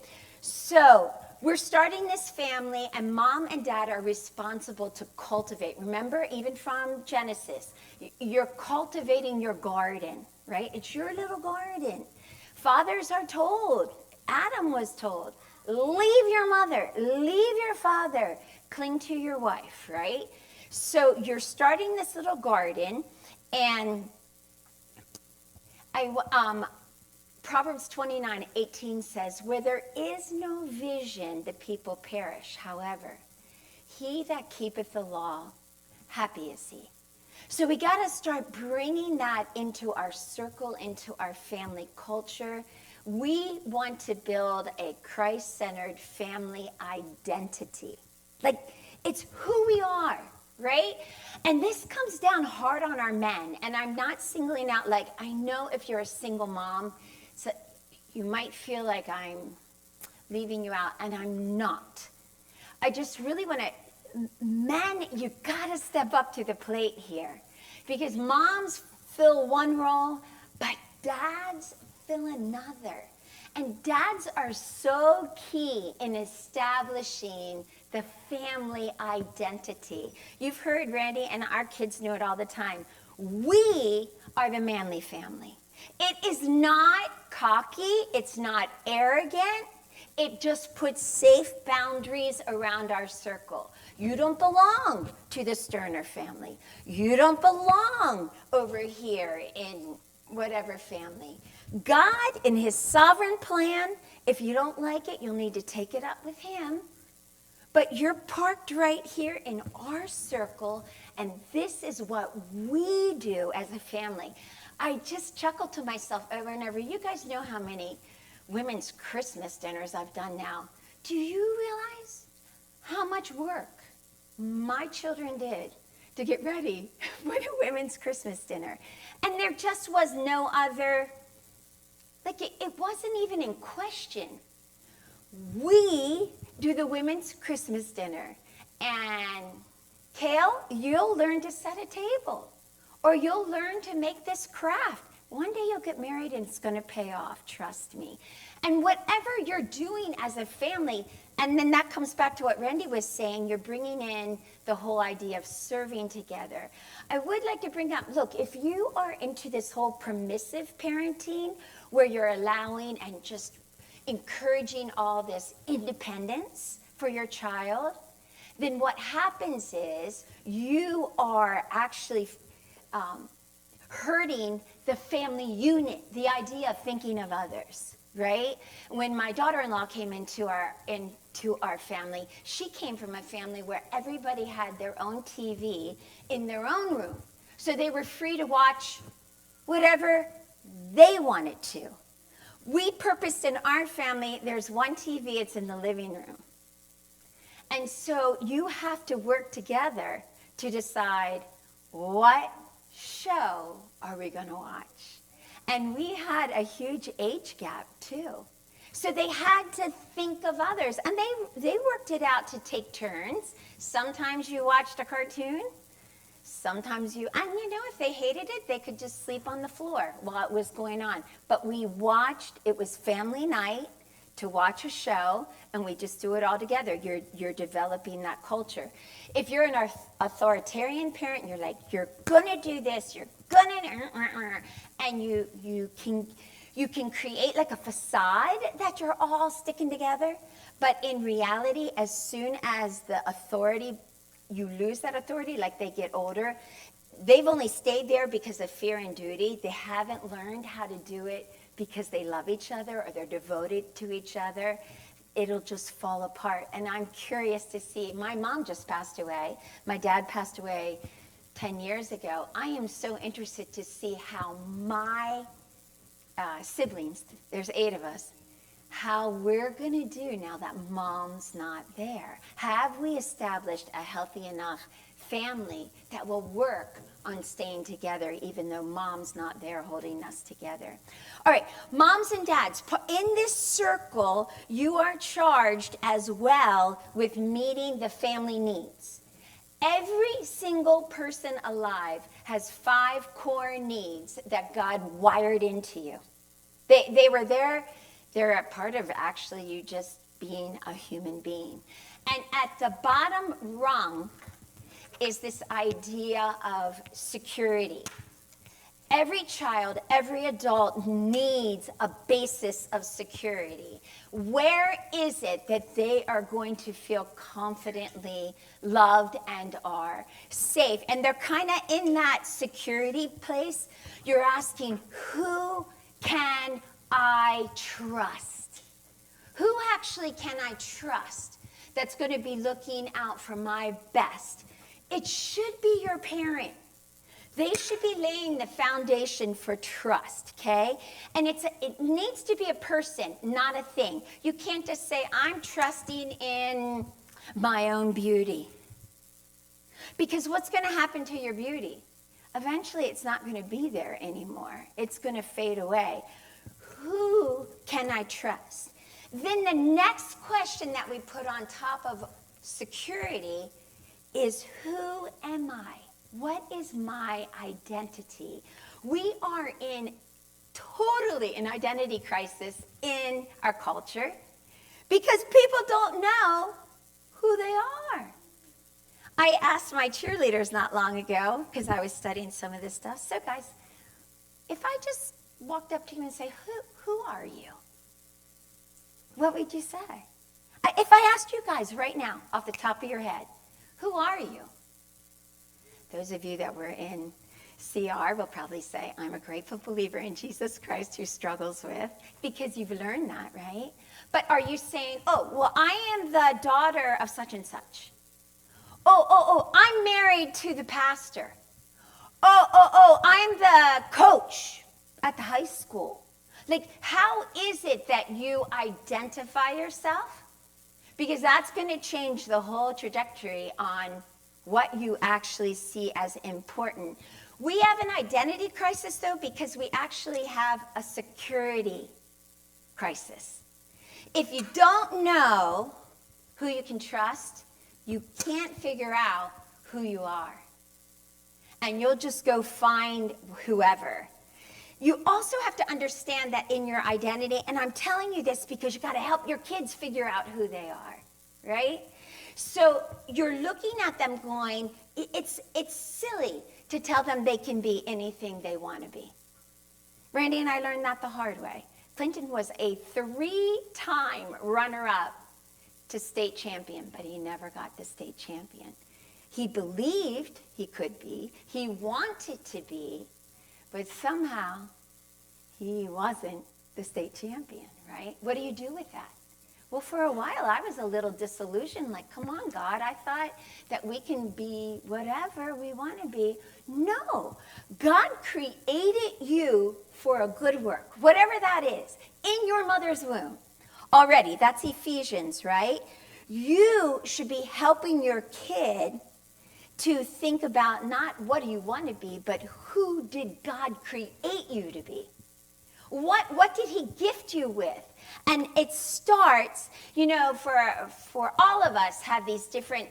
So we're starting this family, and mom and dad are responsible to cultivate. Remember, even from Genesis, you're cultivating your garden, right? It's your little garden. Fathers are told, Adam was told, leave your mother, leave your father, cling to your wife, right? So you're starting this little garden, and Proverbs 29:18 says, where there is no vision, the people perish. However, he that keepeth the law, happy is he. So we got to start bringing that into our circle, into our family culture. We want to build a Christ-centered family identity. Like, it's who we are, right? And this comes down hard on our men. And I'm not singling out, like, I know if you're a single mom, so you might feel like I'm leaving you out, and I'm not. I just really want to, men, you got to step up to the plate here. Because moms fill one role, but dads fill another. And dads are so key in establishing the family identity. You've heard Randy, and our kids know it all the time. We are the Manley family. It is not cocky. It's not arrogant. It just puts safe boundaries around our circle. You don't belong to the Sterner family. You don't belong over here in whatever family. God, in his sovereign plan, if you don't like it, you'll need to take it up with him. But you're parked right here in our circle, and this is what we do as a family. I just chuckle to myself over and over. You guys know how many women's Christmas dinners I've done now. Do you realize how much work my children did to get ready for the women's Christmas dinner. And there just was no other, like it wasn't even in question. We do the women's Christmas dinner, and Kale, you'll learn to set a table, or you'll learn to make this craft. One day you'll get married and it's going to pay off, trust me. And whatever you're doing as a family, and then that comes back to what Randy was saying, you're bringing in the whole idea of serving together. I would like to bring up, look, if you are into this whole permissive parenting, where you're allowing and just encouraging all this independence for your child, then what happens is you are actually hurting the family unit, the idea of thinking of others, right? When my daughter-in-law came into our family, she came from a family where everybody had their own TV in their own room. So they were free to watch whatever they wanted to. We purposed in our family, there's one TV, it's in the living room. And so you have to work together to decide what show are we going to watch. And we had a huge age gap too. So they had to think of others. And they worked it out to take turns. Sometimes you watched a cartoon. Sometimes and if they hated it, they could just sleep on the floor while it was going on. But we watched, it was family night to watch a show, and we just do it all together. You're developing that culture. If you're an authoritarian parent, you're like, you're gonna do this, you're gonna, and you can create like a facade that you're all sticking together. But in reality, as soon as the authority, you lose that authority, like they get older, they've only stayed there because of fear and duty. They haven't learned how to do it because they love each other or they're devoted to each other. It'll just fall apart. And I'm curious to see, my mom just passed away. My dad passed away 10 years ago. I am so interested to see how my siblings, there's 8 of us, how we're going to do now that mom's not there. Have we established a healthy enough family that will work on staying together even though mom's not there holding us together? All right, moms and dads, in this circle, you are charged as well with meeting the family needs. Every single person alive has 5 core needs that God wired into you. They were there. They're a part of actually you just being a human being. And at the bottom rung is this idea of security. Every child, every adult needs a basis of security. Where is it that they are going to feel confidently loved and are safe? And they're kind of in that security place. You're asking, who can I trust? Who actually can I trust that's going to be looking out for my best? It should be your parent. They should be laying the foundation for trust, okay? And it needs to be a person, not a thing. You can't just say, I'm trusting in my own beauty. Because what's going to happen to your beauty? Eventually, it's not going to be there anymore. It's going to fade away. Who can I trust? Then the next question that we put on top of security is, who am I? What is my identity? We are totally in identity crisis in our culture because people don't know who they are. I asked my cheerleaders not long ago, because I was studying some of this stuff. So guys, if I just walked up to you and say, who are you? What would you say? If I asked you guys right now, off the top of your head, who are you? Those of you that were in CR will probably say, I'm a grateful believer in Jesus Christ who struggles with, because you've learned that, right? But are you saying, oh, well, I am the daughter of such and such. Oh, I'm married to the pastor. Oh, I'm the coach at the high school. Like, how is it that you identify yourself? because that's going to change the whole trajectory on what you actually see as important. We have an identity crisis, though, because we actually have a security crisis. If you don't know who you can trust, you can't figure out who you are. And you'll just go find whoever. You also have to understand that in your identity, and I'm telling you this because you got to help your kids figure out who they are, right? So you're looking at them going, it's silly to tell them they can be anything they want to be. Randy and I learned that the hard way. Clinton was a 3-time runner-up to state champion, but he never got the state champion. He believed he could be, he wanted to be, but somehow he wasn't the state champion, right? What do you do with that? Well, for a while, I was a little disillusioned, like, come on, God, I thought that we can be whatever we want to be. No, God created you for a good work, whatever that is, in your mother's womb already. That's Ephesians, right? You should be helping your kid to think about not what do you want to be, but who did God create you to be? What did he gift you with? And it starts, you know, for all of us have these different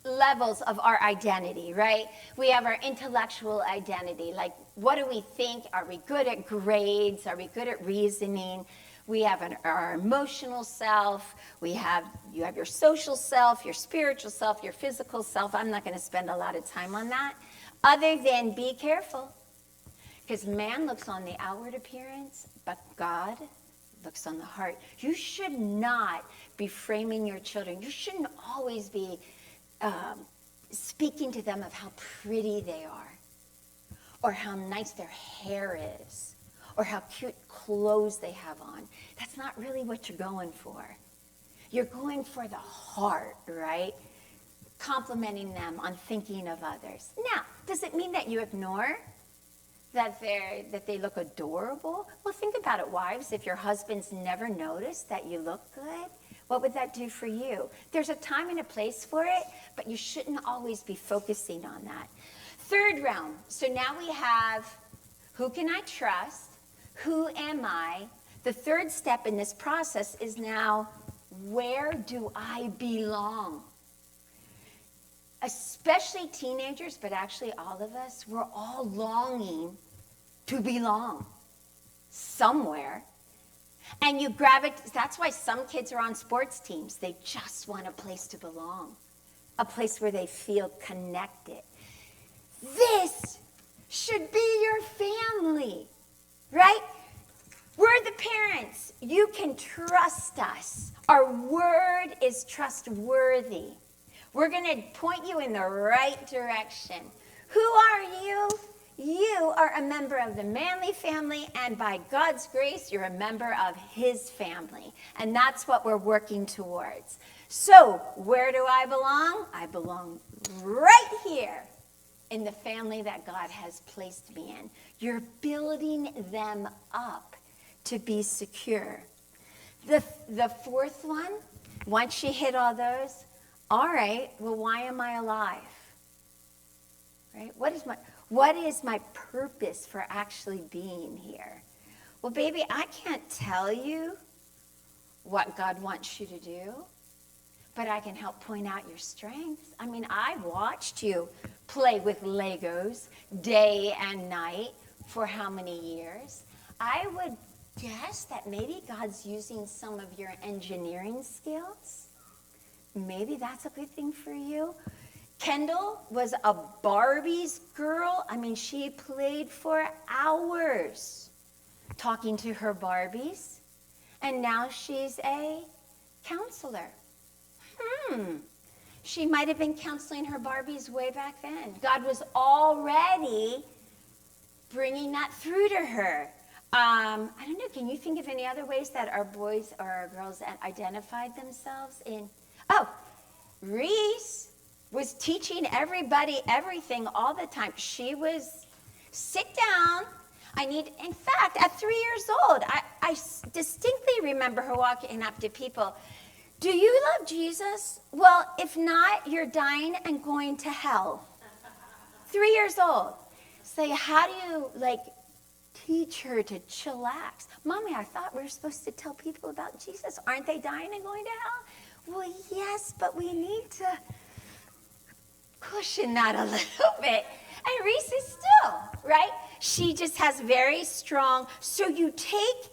levels of our identity, right? We have our intellectual identity, like what do we think? Are we good at grades? Are we good at reasoning? We have our emotional self. You have your social self, your spiritual self, your physical self. I'm not going to spend a lot of time on that, other than be careful. Because man looks on the outward appearance, but God looks on the heart. You should not be framing your children. You shouldn't always be speaking to them of how pretty they are, or how nice their hair is, or how cute clothes they have on. That's not really what you're going for. You're going for the heart, right? Complimenting them on thinking of others. Now, does it mean that you ignore that they look adorable? Well, think about it, wives. If your husband's never noticed that you look good, what would that do for you? There's a time and a place for it, but you shouldn't always be focusing on that. Third realm. So now we have, who can I trust? Who am I? The third step in this process is now, where do I belong? Especially teenagers, but actually all of us, we're all longing to belong somewhere. And you gravitate, that's why some kids are on sports teams. They just want a place to belong, a place where they feel connected. This should be your family, right? We're the parents. You can trust us. Our word is trustworthy. We're going to point you in the right direction. Who are you? You are a member of the Manley family, and by God's grace, you're a member of his family. And that's what we're working towards. So, where do I belong? I belong right here in the family that God has placed me in. You're building them up to be secure. The fourth one, once you hit all those, all right, well, why am I alive? Right? What is my purpose for actually being here? Well, baby, I can't tell you what God wants you to do, but I can help point out your strengths. I mean, I watched you play with Legos day and night for how many years? I would guess that maybe God's using some of your engineering skills. Maybe that's a good thing for you. Kendall was a Barbie's girl. I mean, she played for hours talking to her Barbies. And now she's a counselor. She might have been counseling her Barbies way back then. God was already bringing that through to her. I don't know, can you think of any other ways that our boys or our girls identified themselves in? Oh, Reese was teaching everybody everything all the time. She was, sit down. In fact, at 3 years old, I distinctly remember her walking up to people. Do you love Jesus? Well, if not, you're dying and going to hell. 3 years old. Say, how do you, teach her to chillax? Mommy, I thought we were supposed to tell people about Jesus. Aren't they dying and going to hell? Well, yes, but we need to cushion that a little bit. And Reese is still, right? She just has very strong, so you take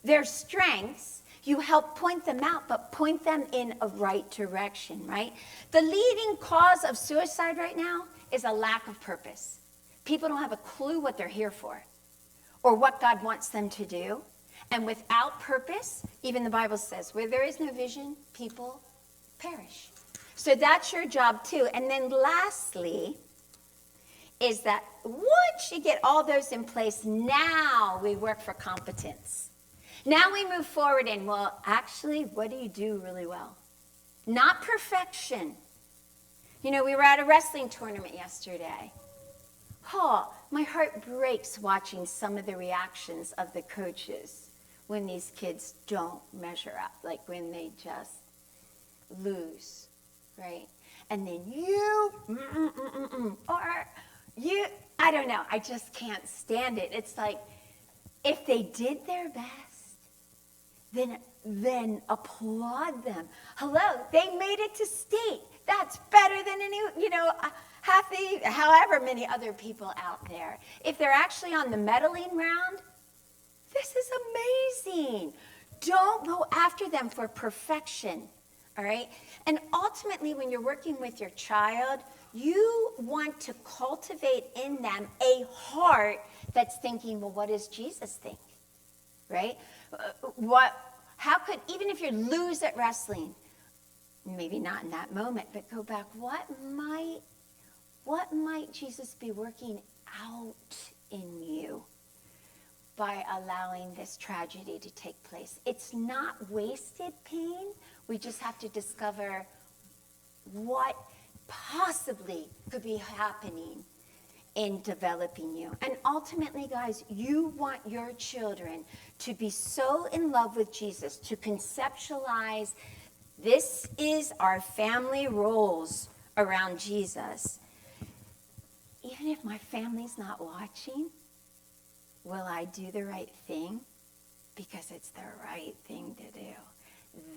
their strengths, you help point them out, but point them in a right direction, right? The leading cause of suicide right now is a lack of purpose. People don't have a clue what they're here for or what God wants them to do. And without purpose, even the Bible says, where there is no vision, people perish. So that's your job too. And then lastly, is that once you get all those in place, now we work for competence. Now we move forward and, well, actually, what do you do really well? Not perfection. You know, we were at a wrestling tournament yesterday. Oh, my heart breaks watching some of the reactions of the coaches when these kids don't measure up, like when they just lose, right? And then or you, I don't know, I just can't stand it. It's like, if they did their best, then applaud them. Hello, they made it to state. That's better than however many other people out there. If they're actually on the medaling round, this is amazing. Don't go after them for perfection, all right? And ultimately, when you're working with your child, you want to cultivate in them a heart that's thinking, well, what does Jesus think, right? How could, even if you lose at wrestling, maybe not in that moment, but go back, what might Jesus be working out in you by allowing this tragedy to take place? It's not wasted pain. We just have to discover what possibly could be happening in developing you. And ultimately, guys, you want your children to be so in love with Jesus, to conceptualize this is our family roles around Jesus. Even if my family's not watching, will I do the right thing? Because it's the right thing to do.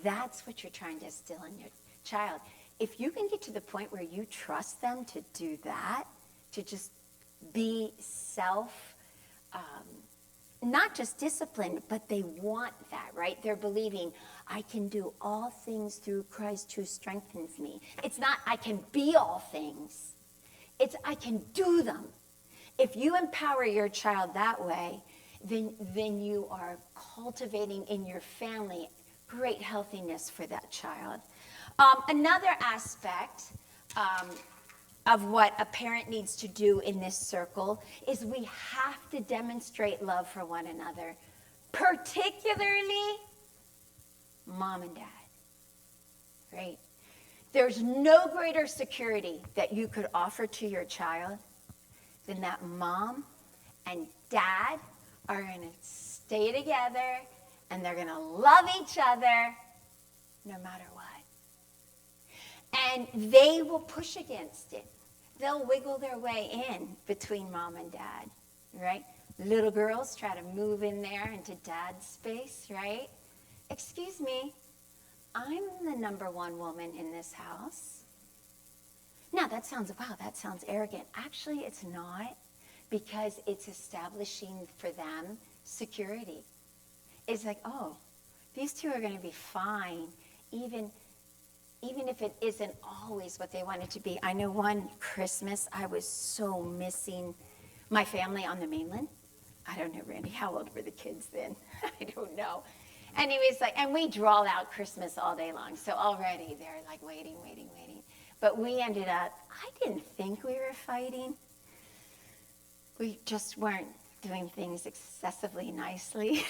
That's what you're trying to instill in your child. If you can get to the point where you trust them to do that, to just be not just disciplined, but they want that, right? They're believing, I can do all things through Christ who strengthens me. It's not, I can be all things. It's, I can do them. If you empower your child that way, then you are cultivating in your family great healthiness for that child. Another aspect of what a parent needs to do in this circle is we have to demonstrate love for one another, particularly mom and dad, right? There's no greater security that you could offer to your child than that mom and dad are going to stay together and they're going to love each other no matter what. And they will push against it. They'll wiggle their way in between mom and dad, right? Little girls try to move in there into dad's space, right? Excuse me, I'm the number one woman in this house. Now that sounds arrogant. Actually, it's not, because it's establishing for them security. It's like, oh, these two are going to be fine, even if it isn't always what they want it to be. I know one Christmas, I was so missing my family on the mainland. I don't know, Randy, how old were the kids then? I don't know. And he was like, and we draw out Christmas all day long. So already they're like waiting. But we ended up, I didn't think we were fighting. We just weren't doing things excessively nicely.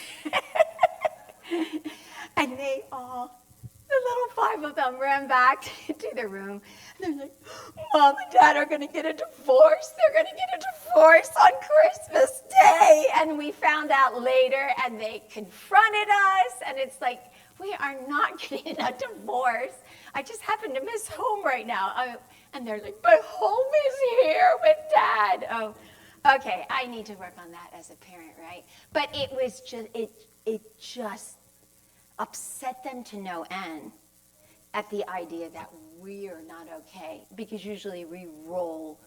And they all, the little five of them, ran back to their room. And they're like, Mom and Dad are going to get a divorce. They're going to get a divorce on Christmas Day. And we found out later, and they confronted us. And it's like, we are not getting a divorce. I just happen to miss home right now. And they're like, but home is here with Dad. Oh, okay, I need to work on that as a parent, right? But it was just, it just upset them to no end at the idea that we are not okay, because usually we roll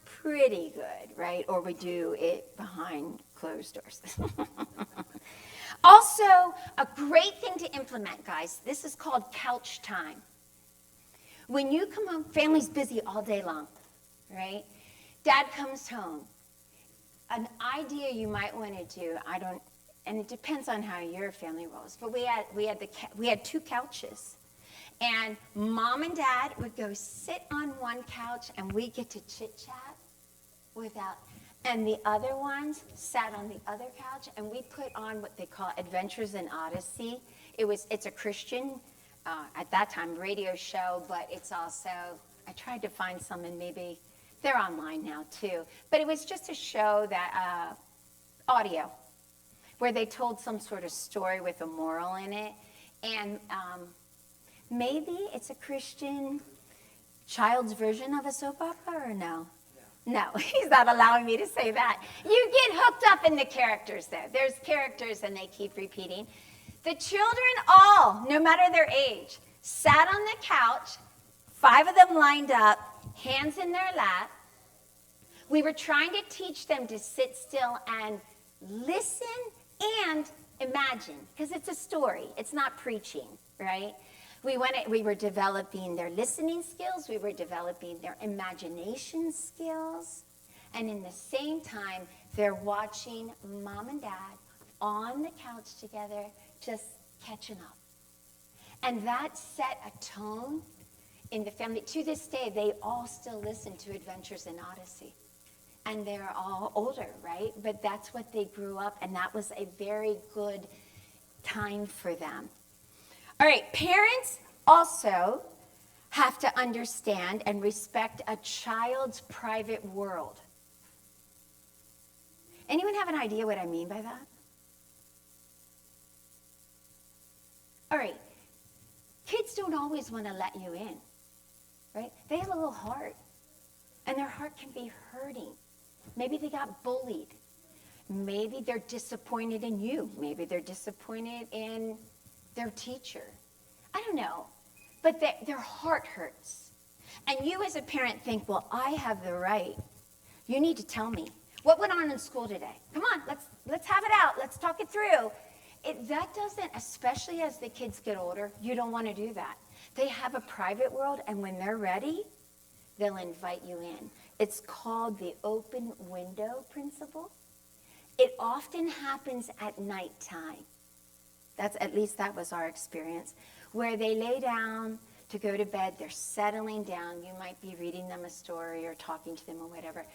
pretty good, right? Or we do it behind closed doors. Also, a great thing to implement, guys, this is called couch time. When you come home, family's busy all day long, right? Dad comes home. An idea you might want to do, and it depends on how your family rolls, but we had 2 couches. And Mom and Dad would go sit on one couch, and we get to chit-chat and the other ones sat on the other couch, and we put on what they call Adventures in Odyssey. It's a Christian, at that time, radio show, but it's also, I tried to find some, and maybe they're online now too. But it was just a show that, audio, where they told some sort of story with a moral in it. And maybe it's a Christian child's version of a soap opera, or no? No, he's not allowing me to say that. You get hooked up in the characters, though. There's characters, and they keep repeating. The children all, no matter their age, sat on the couch, 5 of them lined up, hands in their lap. We were trying to teach them to sit still and listen and imagine, because it's a story. It's not preaching, right? We were developing their listening skills. We were developing their imagination skills. And in the same time, they're watching Mom and Dad on the couch together, just catching up. And that set a tone in the family. To this day, they all still listen to Adventures in Odyssey. And they're all older, right? But that's what they grew up, and that was a very good time for them. All right, parents also have to understand and respect a child's private world. Anyone have an idea what I mean by that? All right, kids don't always want to let you in, right? They have a little heart, and their heart can be hurting. Maybe they got bullied. Maybe they're disappointed in you. Maybe they're disappointed in their teacher. I don't know. But their heart hurts. And you as a parent think, well, I have the right. You need to tell me. What went on in school today? Come on, let's have it out. Let's talk it through. That doesn't, especially as the kids get older, you don't want to do that. They have a private world, and when they're ready, they'll invite you in. It's called the open window principle. It often happens at nighttime. At least that was our experience. Where they lay down to go to bed, they're settling down. You might be reading them a story or talking to them or whatever.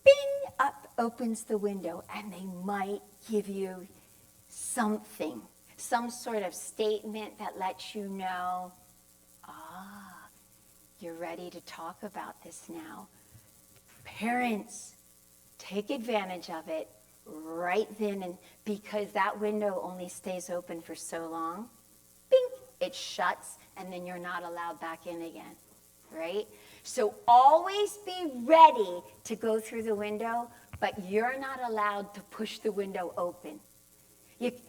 Bing, up opens the window, and they might give you something, some sort of statement that lets you know, you're ready to talk about this now. Parents, take advantage of it right then, and because that window only stays open for so long. Bing, it shuts, and then you're not allowed back in again, right? So always be ready to go through the window, but you're not allowed to push the window open.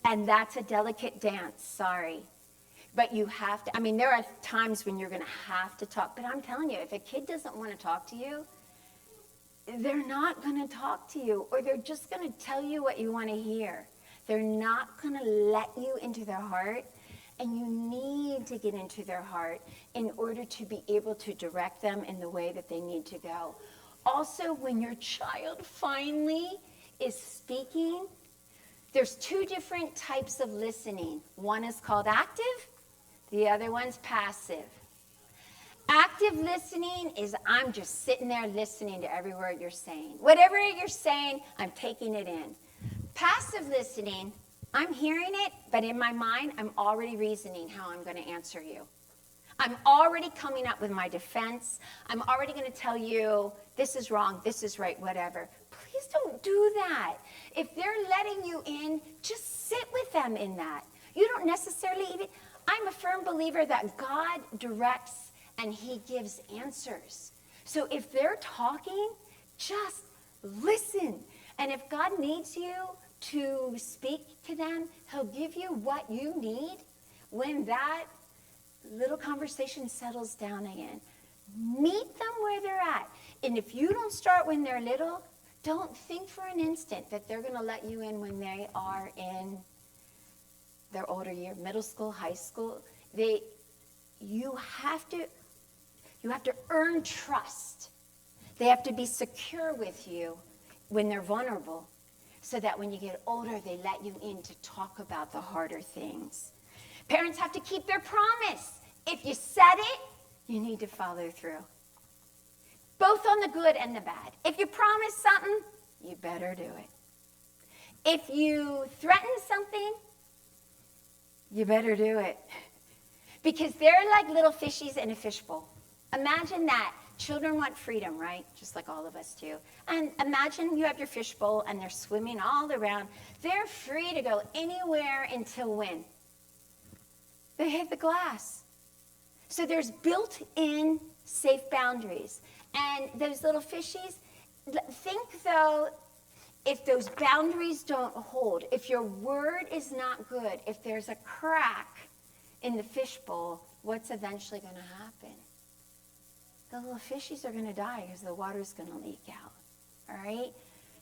And that's a delicate dance, sorry. But you have to, there are times when you're going to have to talk, but I'm telling you, if a kid doesn't want to talk to you, they're not going to talk to you, or they're just going to tell you what you want to hear. They're not going to let you into their heart, and you need to get into their heart in order to be able to direct them in the way that they need to go. Also, when your child finally is speaking, there's 2 different types of listening. One is called active, the other one's passive. Active listening is I'm just sitting there listening to every word you're saying. Whatever you're saying, I'm taking it in. Passive listening, I'm hearing it, but in my mind, I'm already reasoning how I'm going to answer you. I'm already coming up with my defense. I'm already going to tell you, this is wrong, this is right, whatever. Please don't do that. If they're letting you in, just sit with them in that. You don't necessarily even, I'm a firm believer that God directs and he gives answers. So if they're talking, just listen. And if God needs you to speak to them, he'll give you what you need when that little conversation settles down again. Meet them where they're at. And if you don't start when they're little, don't think for an instant that they're going to let you in when they are in their older year, middle school, high school. You have to earn trust. They have to be secure with you when they're vulnerable, so that when you get older, they let you in to talk about the harder things. Parents have to keep their promise. If you said it, you need to follow through. Both on the good and the bad. If you promise something, you better do it. If you threaten something, you better do it. Because they're like little fishies in a fishbowl. Imagine that. Children want freedom, right? Just like all of us do. And imagine you have your fishbowl and they're swimming all around. They're free to go anywhere until when? They hit the glass. So there's built-in safe boundaries. And those little fishies, think though, if those boundaries don't hold, if your word is not good, if there's a crack in the fishbowl, what's eventually going to happen? The little fishies are going to die because the water's going to leak out. All right?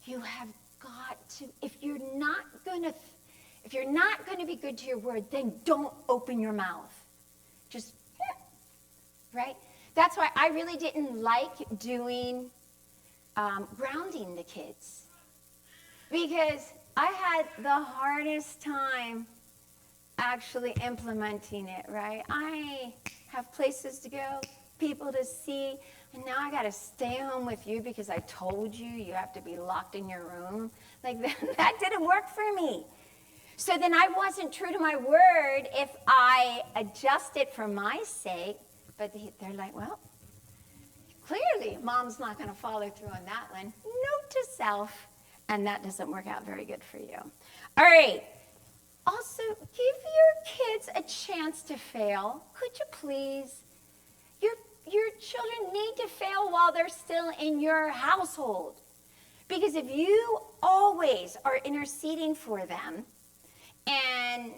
You have got to, if you're not going to be good to your word, then don't open your mouth. Just, right? That's why I really didn't like doing grounding the kids. Because I had the hardest time actually implementing it, right? I have places to go, people to see, and now I got to stay home with you because I told you you have to be locked in your room. Like, that didn't work for me. So then I wasn't true to my word if I adjust it for my sake. But they're like, well, clearly mom's not going to follow through on that one. Note to self. And that doesn't work out very good for you. All right. Also, give your kids a chance to fail. Could you please? Your children need to fail while they're still in your household. Because if you always are interceding for them and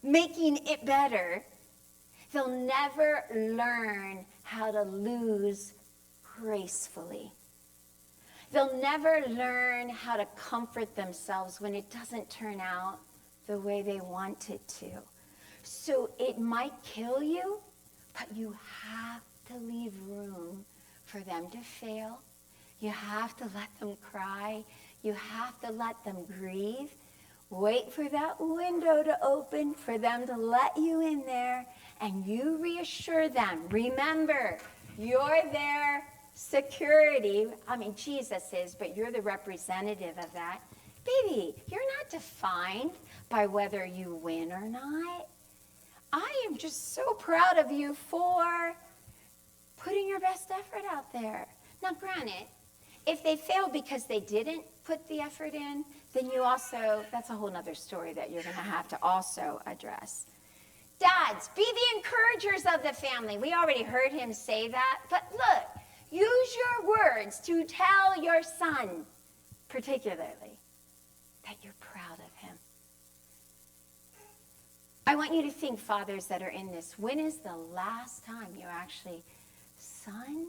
making it better, they'll never learn how to lose gracefully. They'll never learn how to comfort themselves when it doesn't turn out the way they want it to. So it might kill you, but you have to leave room for them to fail. You have to let them cry. You have to let them grieve. Wait for that window to open for them to let you in there, and you reassure them. Remember, you're their security. I mean, Jesus is, but you're the representative of that. Baby, you're not defined by whether you win or not. I am just so proud of you for putting your best effort out there. Now, granted, if they fail because they didn't put the effort in, then you also, that's a whole other story that you're going to have to also address. Dads, be the encouragers of the family. We already heard him say that. But look, use your words to tell your son, particularly, that you're proud of him. I want you to think, fathers that are in this, when is the last time you actually, son,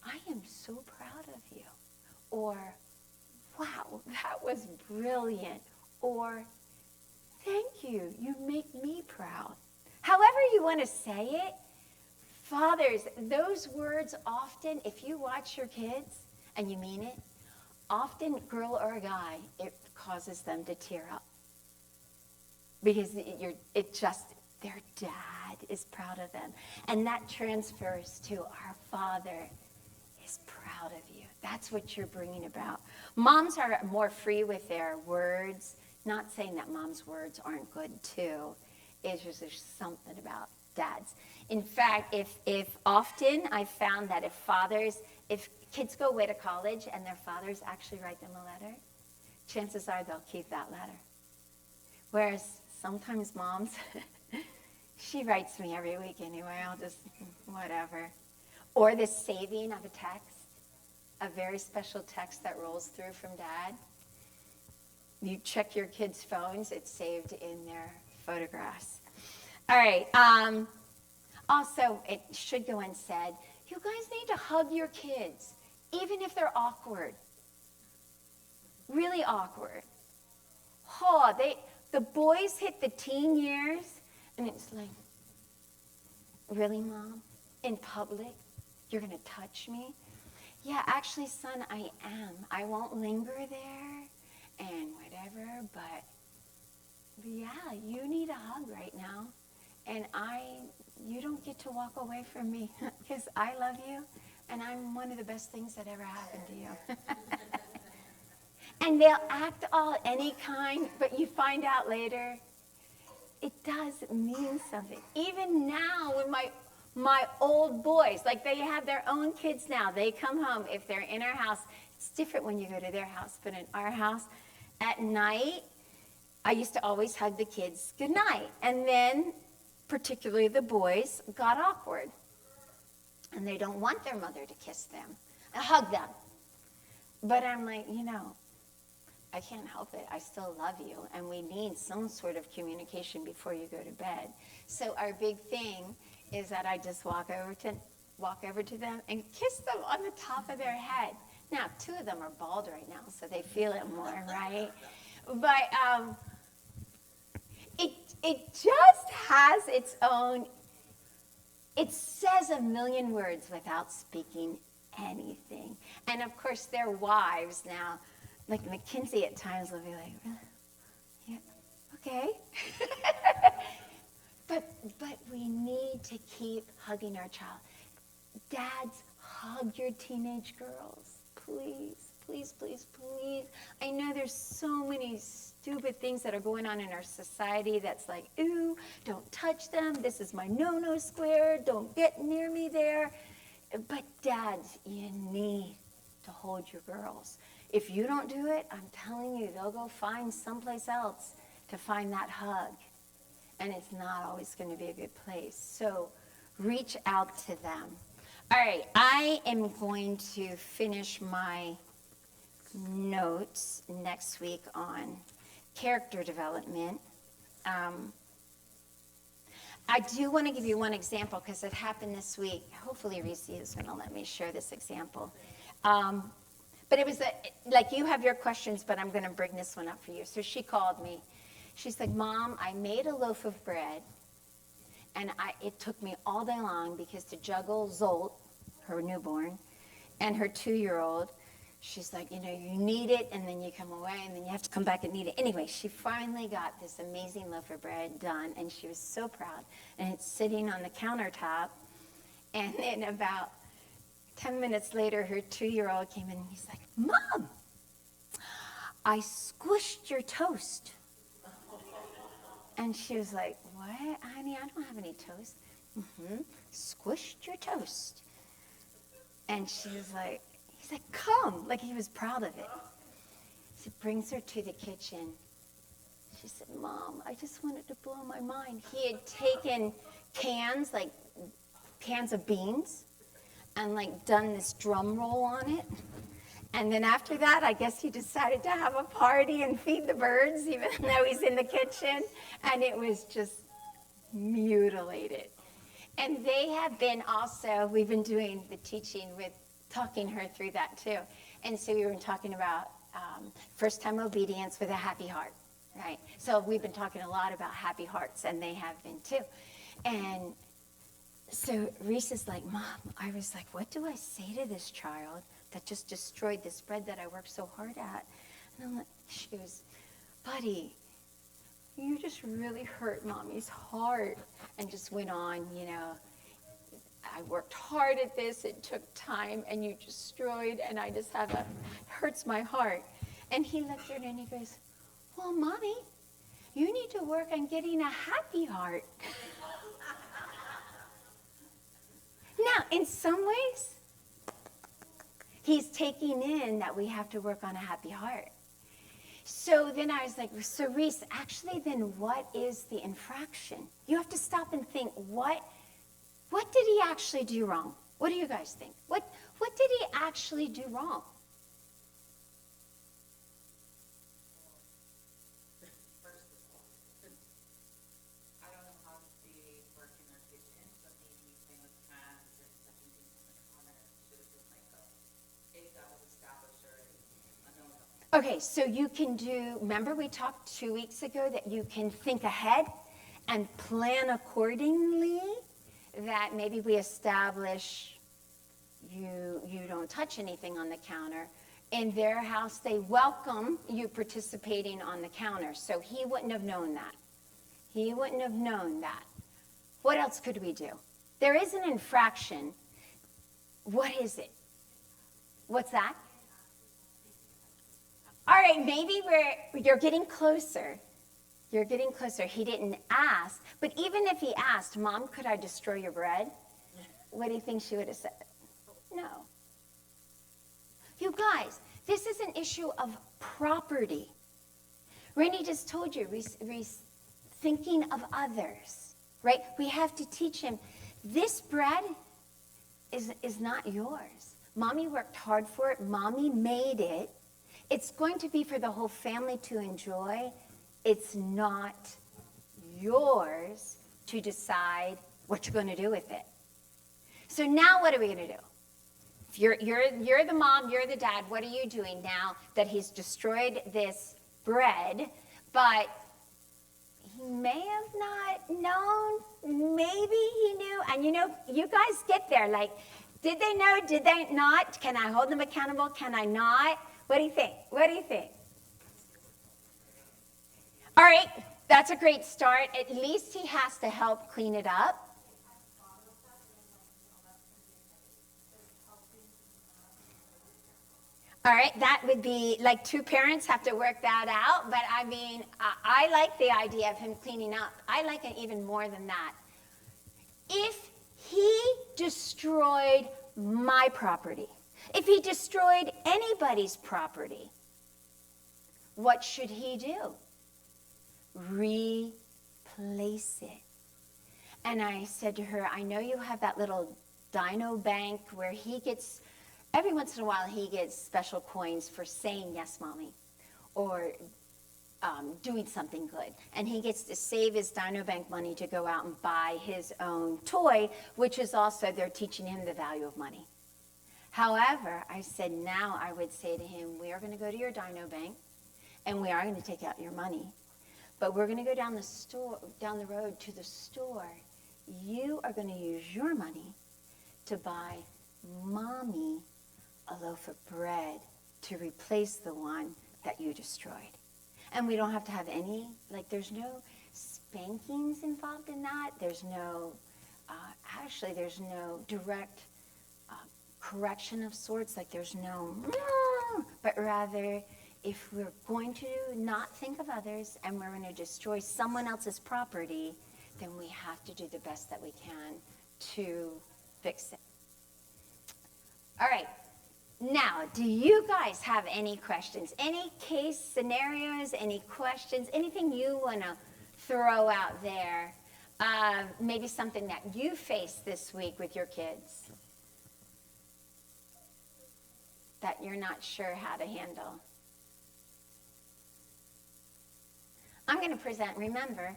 I am so proud of you. Or, wow, that was brilliant. Or, thank you, you make me proud. However you want to say it, fathers, those words often, if you watch your kids and you mean it, often, girl or guy, it causes them to tear up. Because their dad is proud of them. And that transfers to our Father is proud of you. That's what you're bringing about. Moms are more free with their words. Not saying that mom's words aren't good too. It's just there's something about dads. In fact, if often I found that if kids go away to college and their fathers actually write them a letter, chances are they'll keep that letter. Whereas sometimes moms, she writes me every week anyway, I'll just, whatever. Or the saving of a text, a very special text that rolls through from dad. You check your kids' phones, it's saved in their photographs. All right, also, it should go unsaid, you guys need to hug your kids, even if they're awkward. Really awkward. Oh, the boys hit the teen years, and it's like, really, Mom? In public? You're going to touch me? Yeah, actually, son, I am. I won't linger there and whatever, but yeah, you need a hug right now. And you don't get to walk away from me because I love you, and I'm one of the best things that ever happened to you. And they'll act all any kind, but you find out later, it does mean something. Even now, when my old boys, like they have their own kids now, they come home, if they're in our house, it's different when you go to their house, but in our house, at night, I used to always hug the kids goodnight. And then, particularly the boys, got awkward. And they don't want their mother to kiss them and hug them. But I'm like, I can't help it. I still love you, and we need some sort of communication before you go to bed. So our big thing is that I just walk over to them and kiss them on the top of their head. Now, 2 of them are bald right now, so they feel it more, right? But it just has its own. It says a million words without speaking anything, and of course, their wives now. Like Mackenzie at times will be like, yeah, okay. but we need to keep hugging our child. Dads, hug your teenage girls. Please, please, please, please. I know there's so many stupid things that are going on in our society that's like, ooh, don't touch them. This is my no-no square. Don't get near me there. But dads, you need to hold your girls. If you don't do it, I'm telling you, they'll go find someplace else to find that hug. And it's not always going to be a good place. So reach out to them. All right, I am going to finish my notes next week on character development. I do want to give you one example because it happened this week. Hopefully Reese is going to let me share this example. But it was like you have your questions, but I'm going to bring this one up for you. So she called me. She's like, Mom, I made a loaf of bread, and it took me all day long because to juggle Zolt, her newborn, and her 2-year-old, she's like, you need it, and then you come away, and then you have to come back and need it. Anyway, she finally got this amazing loaf of bread done, and she was so proud. And it's sitting on the countertop, and then about 10 minutes later, her 2-year-old came in, and he's like, Mom, I squished your toast. And she was like, what, honey? I don't have any toast. Squished your toast. And she was like, he's like, come. Like he was proud of it. She brings her to the kitchen. She said, Mom, I just wanted to blow my mind. He had taken cans of beans, and done this drum roll on it. And then after that, I guess he decided to have a party and feed the birds, even though he's in the kitchen. And it was just mutilated. And they have been also, we've been doing the teaching with talking her through that too. And so we were talking about first-time obedience with a happy heart, right? So we've been talking a lot about happy hearts, and they have been too. And so Reese is like, Mom, I was like, what do I say to this child that just destroyed this bread that I worked so hard at? And I'm like, she goes, buddy, you just really hurt Mommy's heart. And just went on, I worked hard at this, it took time, and you destroyed, and I just hurts my heart. And he looked at her and he goes, well, Mommy, you need to work on getting a happy heart. Now, in some ways, he's taking in that we have to work on a happy heart. So then I was like, so Reese, actually then what is the infraction? You have to stop and think, what did he actually do wrong? What do you guys think? What did he actually do wrong? Okay, so you can do, remember we talked 2 weeks ago that you can think ahead and plan accordingly, that maybe we establish you don't touch anything on the counter. In their house, they welcome you participating on the counter. So he wouldn't have known that. He wouldn't have known that. What else could we do? There is an infraction. What is it? What's that? All right, maybe you're getting closer. You're getting closer. He didn't ask, but even if he asked, Mom, could I destroy your bread? What do you think she would have said? No. You guys, this is an issue of property. Randy just told you, thinking of others, right? We have to teach him, this bread is not yours. Mommy worked hard for it. Mommy made it. It's going to be for the whole family to enjoy. It's not yours to decide what you're going to do with it. So now what are we going to do? If you're the mom, you're the dad, what are you doing now that he's destroyed this bread, but he may have not known, maybe he knew, and you know, you guys get there, like, did they know, did they not? Can I hold them accountable, can I not? What do you think? What do you think? All right, that's a great start. At least he has to help clean it up. All right, that would be like two parents have to work that out. But I mean, I like the idea of him cleaning up. I like it even more than that. If he destroyed my property, if he destroyed anybody's property, what should he do? Replace it. And I said to her, I know you have that little dino bank where he gets, every once in a while he gets special coins for saying yes, Mommy, or doing something good. And he gets to save his dino bank money to go out and buy his own toy, which is also, they're teaching him the value of money. However, I said, now I would say to him, we are going to go to your dino bank, and we are going to take out your money. But we're going to go down the road to the store. You are going to use your money to buy Mommy a loaf of bread to replace the one that you destroyed. And we don't have to have any, like there's no spankings involved in that. There's no, actually there's no direct correction of sorts, like there's no, but rather if we're going to not think of others and we're going to destroy someone else's property, then we have to do the best that we can to fix it. All right. Now, do you guys have any questions? Any case scenarios, any questions, anything you want to throw out there? Maybe something that you faced this week with your kids that you're not sure how to handle. I'm going to present, remember,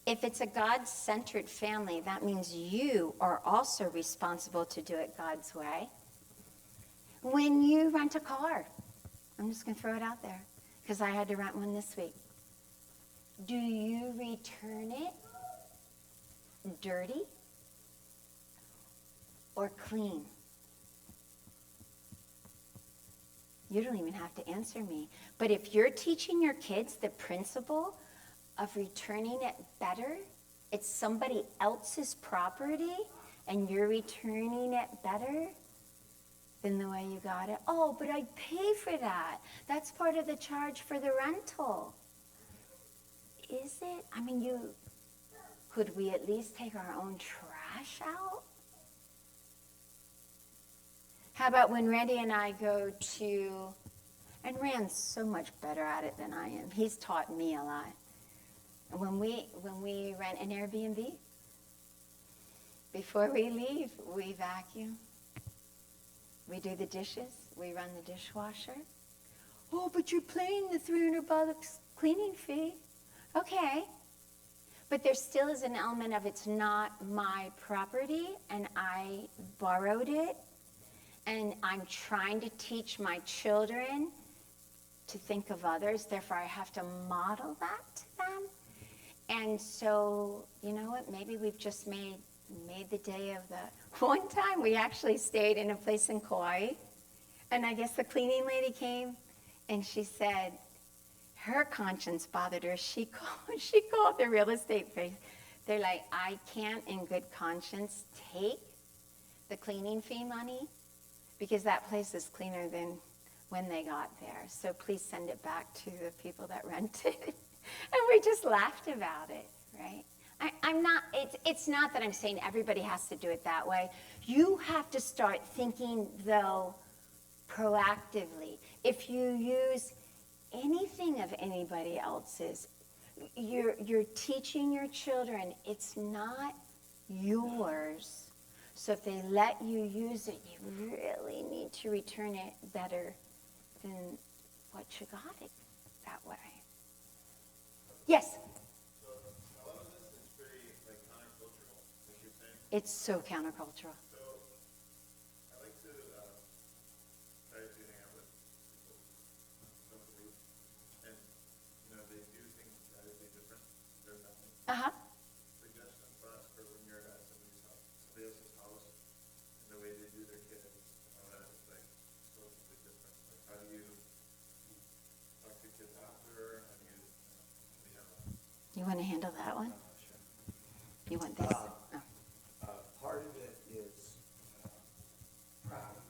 if it's a God-centered family, that means you are also responsible to do it God's way. When you rent a car, I'm just going to throw it out there because I had to rent one this week. Do you return it dirty or clean? You don't even have to answer me. But if you're teaching your kids the principle of returning it better, it's somebody else's property and you're returning it better than the way you got it. Oh, but I pay for that. That's part of the charge for the rental. Is it? I mean, could we at least take our own trash out? How about when Randy and I go to, And Rand's so much better at it than I am. He's taught me a lot. When we rent an Airbnb, before we leave, we vacuum. We do the dishes. We run the dishwasher. Oh, but you're paying the $300 cleaning fee. Okay. But there still is an element of it's not my property, and I borrowed it, and I'm trying to teach my children to think of others. Therefore, I have to model that to them. And so, you know what? Maybe we've just made the day of the... One time, we actually stayed in a place in Kauai, and I guess the cleaning lady came, and she said, her conscience bothered her. She called the real estate place. They're like, I can't in good conscience take the cleaning fee money because that place is cleaner than when they got there. So please send it back to the people that rented. And we just laughed about it, right? I'm not, it's not that I'm saying everybody has to do it that way. You have to start thinking, though, proactively. If you use anything of anybody else's, you're teaching your children it's not yours. So if they let you use it, you really need to return it better than what you got it that way. Yes? So a lot of this is very like countercultural, like you're saying. It's so countercultural. So I like to try to hang out with people who don't believe, and they do things radically different from their family. Uh-huh. Suggestions for us for when you're at somebody else's house, and the way they do their kids, all that is like totally different. Like how do you talk to kids after? How do you, You want to handle that one? Sure. You want this? Oh. Part of it is prepping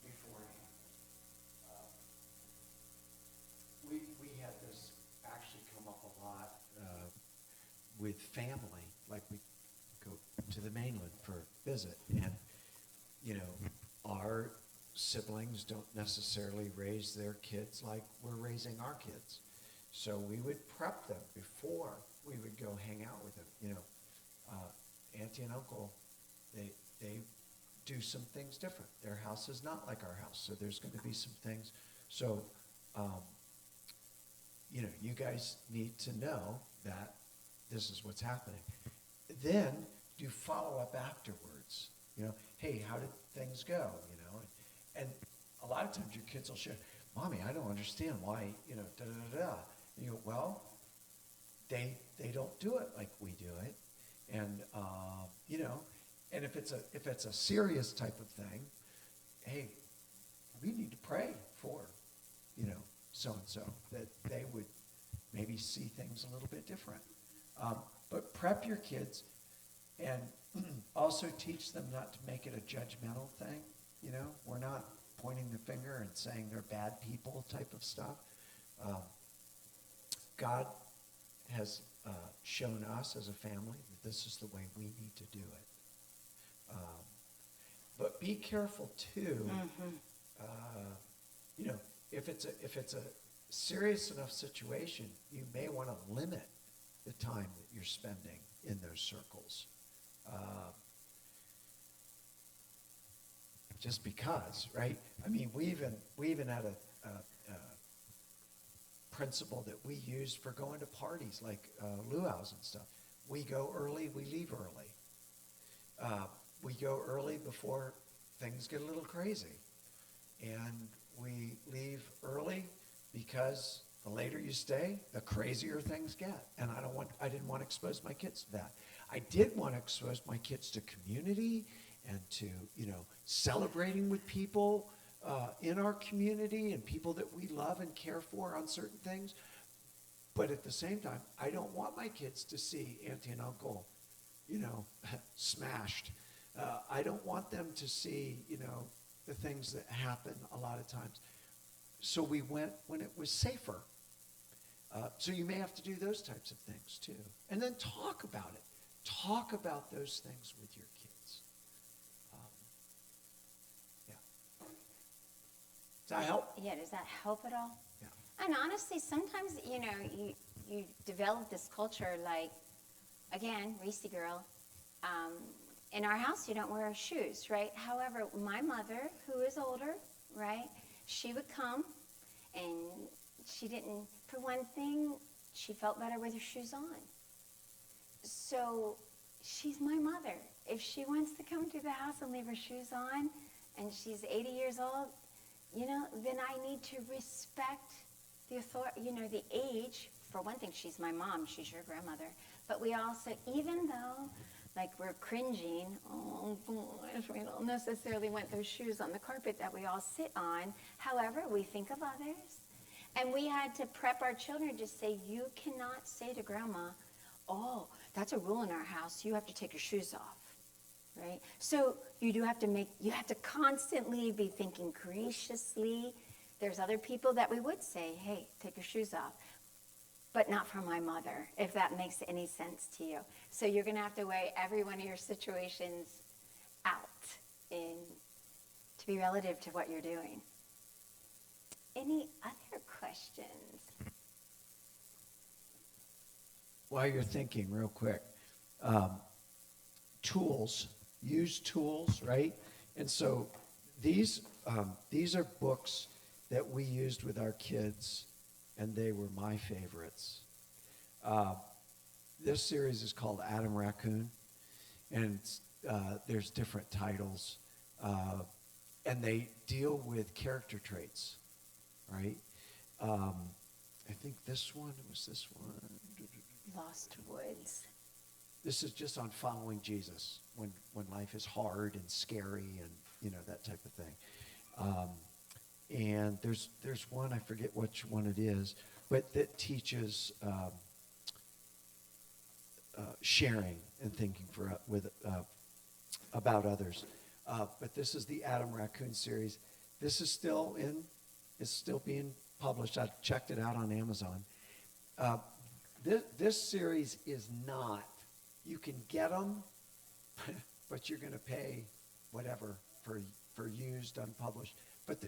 beforehand. We had this actually come up a lot with family, like we go to the mainland for a visit, and our siblings don't necessarily raise their kids like we're raising our kids. So we would prep them before we would go hang out with them. Auntie and uncle, they do some things different. Their house is not like our house, so there's going to be some things. So, you guys need to know that this is what's happening. Then do follow up afterwards. Hey, how did things go? And a lot of times your kids will share, Mommy, I don't understand why, da da da da. And you go, well, they don't do it like we do it. And and if it's a serious type of thing, hey, we need to pray for, so and so, that they would maybe see things a little bit different. But prep your kids, and also teach them not to make it a judgmental thing. We're not pointing the finger and saying they're bad people type of stuff. God has shown us as a family that this is the way we need to do it. But be careful too. If it's a serious enough situation, you may want to limit the time that you're spending in those circles. Just because, right? I mean, we even had a principle that we use for going to parties like luau's and stuff. We go early, we leave early. We go early before things get a little crazy. And we leave early because the later you stay, the crazier things get. And I didn't want to expose my kids to that. I did want to expose my kids to community and to, celebrating with people in our community and people that we love and care for on certain things. But at the same time, I don't want my kids to see auntie and uncle, smashed. I don't want them to see, the things that happen a lot of times. So we went when it was safer. So you may have to do those types of things too. And then talk about it. Talk about those things with your kids. Yeah. Does that help? Yeah, does that help at all? Yeah. And honestly, sometimes, you develop this culture like, again, Reese girl, in our house, you don't wear shoes, right? However, my mother, who is older, right, she would come and she didn't, for one thing, she felt better with her shoes on. So she's my mother. If she wants to come to the house and leave her shoes on and she's 80 years old, then I need to respect the authority, the age. For one thing, she's my mom, she's your grandmother. But we also, even though, like, we're cringing, oh gosh, we don't necessarily want those shoes on the carpet that we all sit on. However, we think of others. And we had to prep our children to say, you cannot say to grandma, oh, that's a rule in our house, you have to take your shoes off, right? So you have to constantly be thinking graciously. There's other people that we would say, hey, take your shoes off. But not for my mother, if that makes any sense to you. So you're going to have to weigh every one of your situations out to be relative to what you're doing. Any other questions? While you're thinking, real quick, use tools, right? And so these are books that we used with our kids, and they were my favorites. This series is called Adam Raccoon, and there's different titles, and they deal with character traits, right? I think this one. Lost Woods. This is just on following Jesus when life is hard and scary and that type of thing. And there's one, I forget which one it is, but that teaches sharing and thinking about others. But this is the Adam Raccoon series. This is still being published. I checked it out on Amazon. This series is not. You can get them, but you're going to pay whatever for used, unpublished. But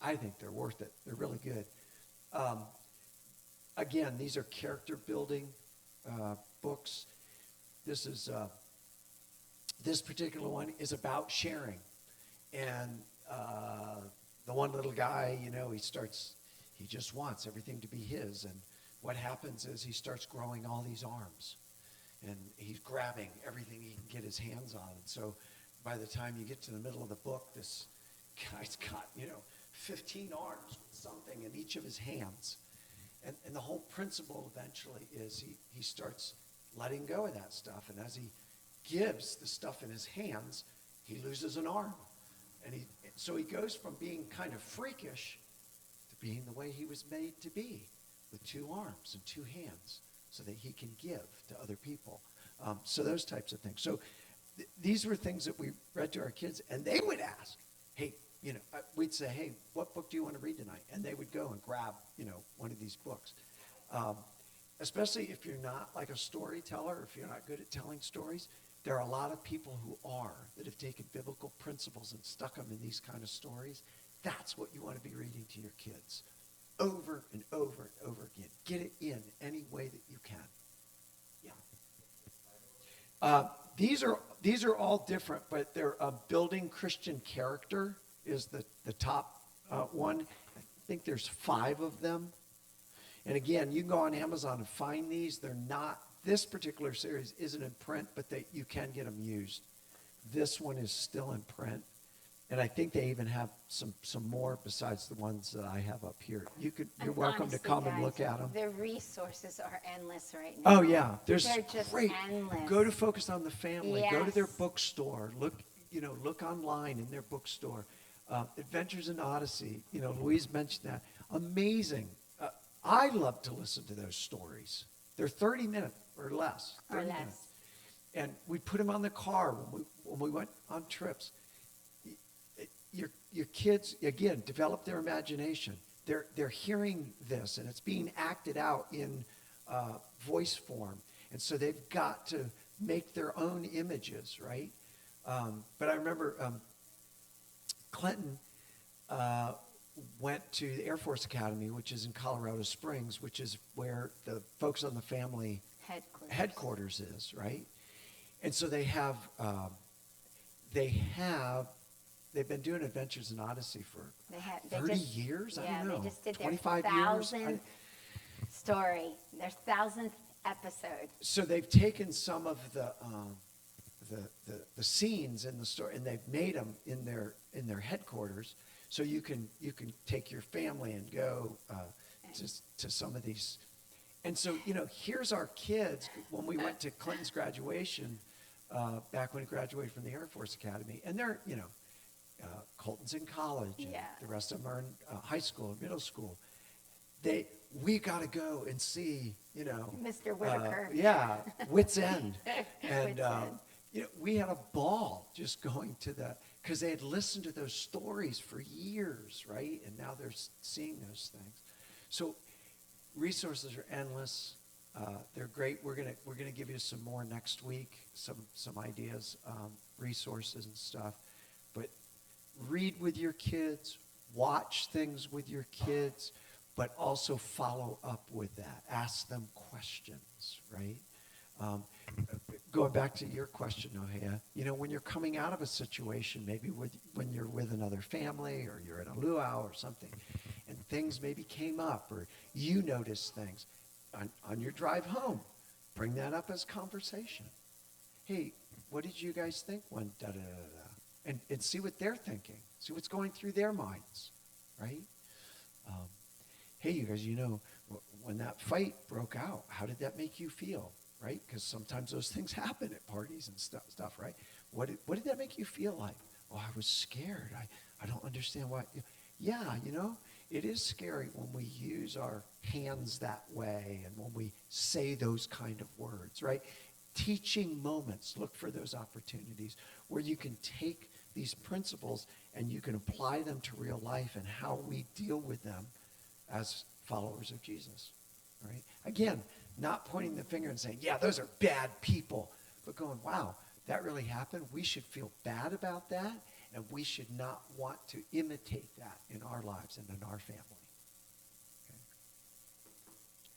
I think they're worth it. They're really good. Again, these are character building books. This particular one is about sharing, and the one little guy, he just wants everything to be his, and what happens is he starts growing all these arms, and he's grabbing everything he can get his hands on. And so by the time you get to the middle of the book, this guy's got 15 arms with something in each of his hands. And the whole principle eventually is he starts letting go of that stuff. And as he gives the stuff in his hands, he loses an arm. And so he goes from being kind of freakish to being the way he was made to be, with 2 arms and 2 hands, so that he can give to other people. So those types of things. So these were things that we read to our kids, and they would ask, hey, we'd say, hey, what book do you want to read tonight? And they would go and grab, one of these books. Especially if you're not like a storyteller, if you're not good at telling stories, there are a lot of people who are, that have taken biblical principles and stuck them in these kind of stories. That's what you want to be reading to your kids over and over and over again. Get it in any way that you can. Yeah. These are all different, but they're building Christian character is the top one. I think there's 5 of them. And again, you can go on Amazon and find these. They're not, this particular series isn't in print, but you can get them used. This one is still in print. And I think they even have some more besides the ones that I have up here. You're welcome to come and look at them. The resources are endless right now. Oh yeah, they're just great. Endless. Go to Focus on the Family. Yes. Go to their bookstore. Look online in their bookstore. Adventures in Odyssey. Louise mentioned that. Amazing. I love to listen to those stories. They're 30 minutes or less. 30 minutes. And we put them on the car when we went on trips. Your kids, again, develop their imagination. They're hearing this, and it's being acted out in voice form. And so they've got to make their own images, right? But I remember Clinton went to the Air Force Academy, which is in Colorado Springs, which is where the Focus on the Family headquarters is, right? And so they've been doing Adventures in Odyssey for They 30 just- years? I Yeah, don't know. they just did their 25 years? 1,000th story, their 1,000th episode. So they've taken some of the scenes in the story and they've made them in their headquarters, so you can take your family and go to some of these. And so, here's our kids when we went to Clinton's graduation, back when he graduated from the Air Force Academy, and they're, Colton's in college, and Yeah. the rest of them are in high school, middle school. We got to go and see, Mr. Whitaker. Wits End. And, Wits End. we had a ball just going to because they had listened to those stories for years, right? And now they're seeing those things. So resources are endless. They're great. We're gonna give you some more next week, some ideas, resources and stuff. But read with your kids, watch things with your kids, but also follow up with that. Ask them questions, right? Going back to your question, Ohea, when you're coming out of a situation, maybe when you're with another family or you're in a luau or something, and things maybe came up or you noticed things, on your drive home, bring that up as conversation. Hey, what did you guys think when da-da-da-da? And see what they're thinking. See what's going through their minds, right? Hey, you guys, when that fight broke out, how did that make you feel, right? Because sometimes those things happen at parties and stuff, right? What did that make you feel like? Oh, I was scared. I don't understand why. Yeah, it is scary when we use our hands that way and when we say those kind of words, right? Teaching moments, look for those opportunities where you can take these principles and you can apply them to real life and how we deal with them as followers of Jesus, right? Again, not pointing the finger and saying, yeah, those are bad people, but going, wow, that really happened. We should feel bad about that, and we should not want to imitate that in our lives and in our family.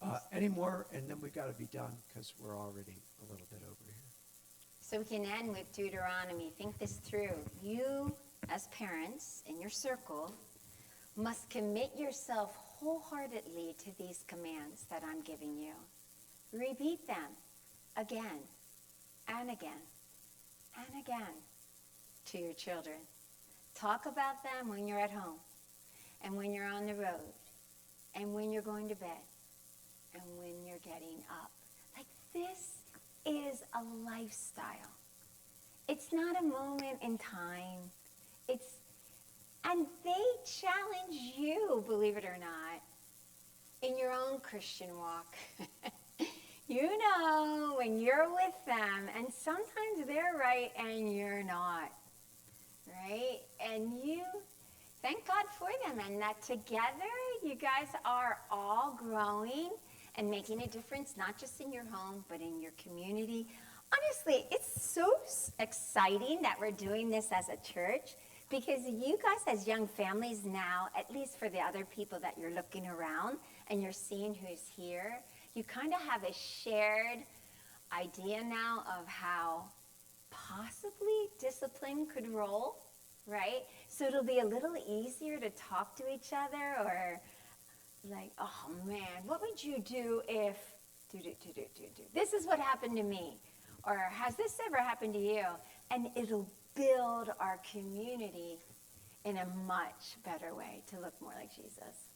Okay. Any more, and then we've got to be done because we're already a little bit over here. So we can end with Deuteronomy. Think this through. You, as parents in your circle, must commit yourself wholeheartedly to these commands that I'm giving you. Repeat them again and again and again to your children. Talk about them when you're at home and when you're on the road and when you're going to bed and when you're getting up. Like, this is a lifestyle. It's not a moment in time. And they challenge you, believe it or not, in your own Christian walk. When you're with them, and sometimes they're right and you're not, right? And you thank God for them, and that together you guys are all growing and making a difference, not just in your home, but in your community. Honestly, it's so exciting that we're doing this as a church, because you guys as young families now, at least for the other people that you're looking around and you're seeing who's here, you kind of have a shared idea now of how possibly discipline could roll, right? So it'll be a little easier to talk to each other, or like, oh man, what would you do if this is what happened to me? Or has this ever happened to you? And it'll build our community in a much better way to look more like Jesus.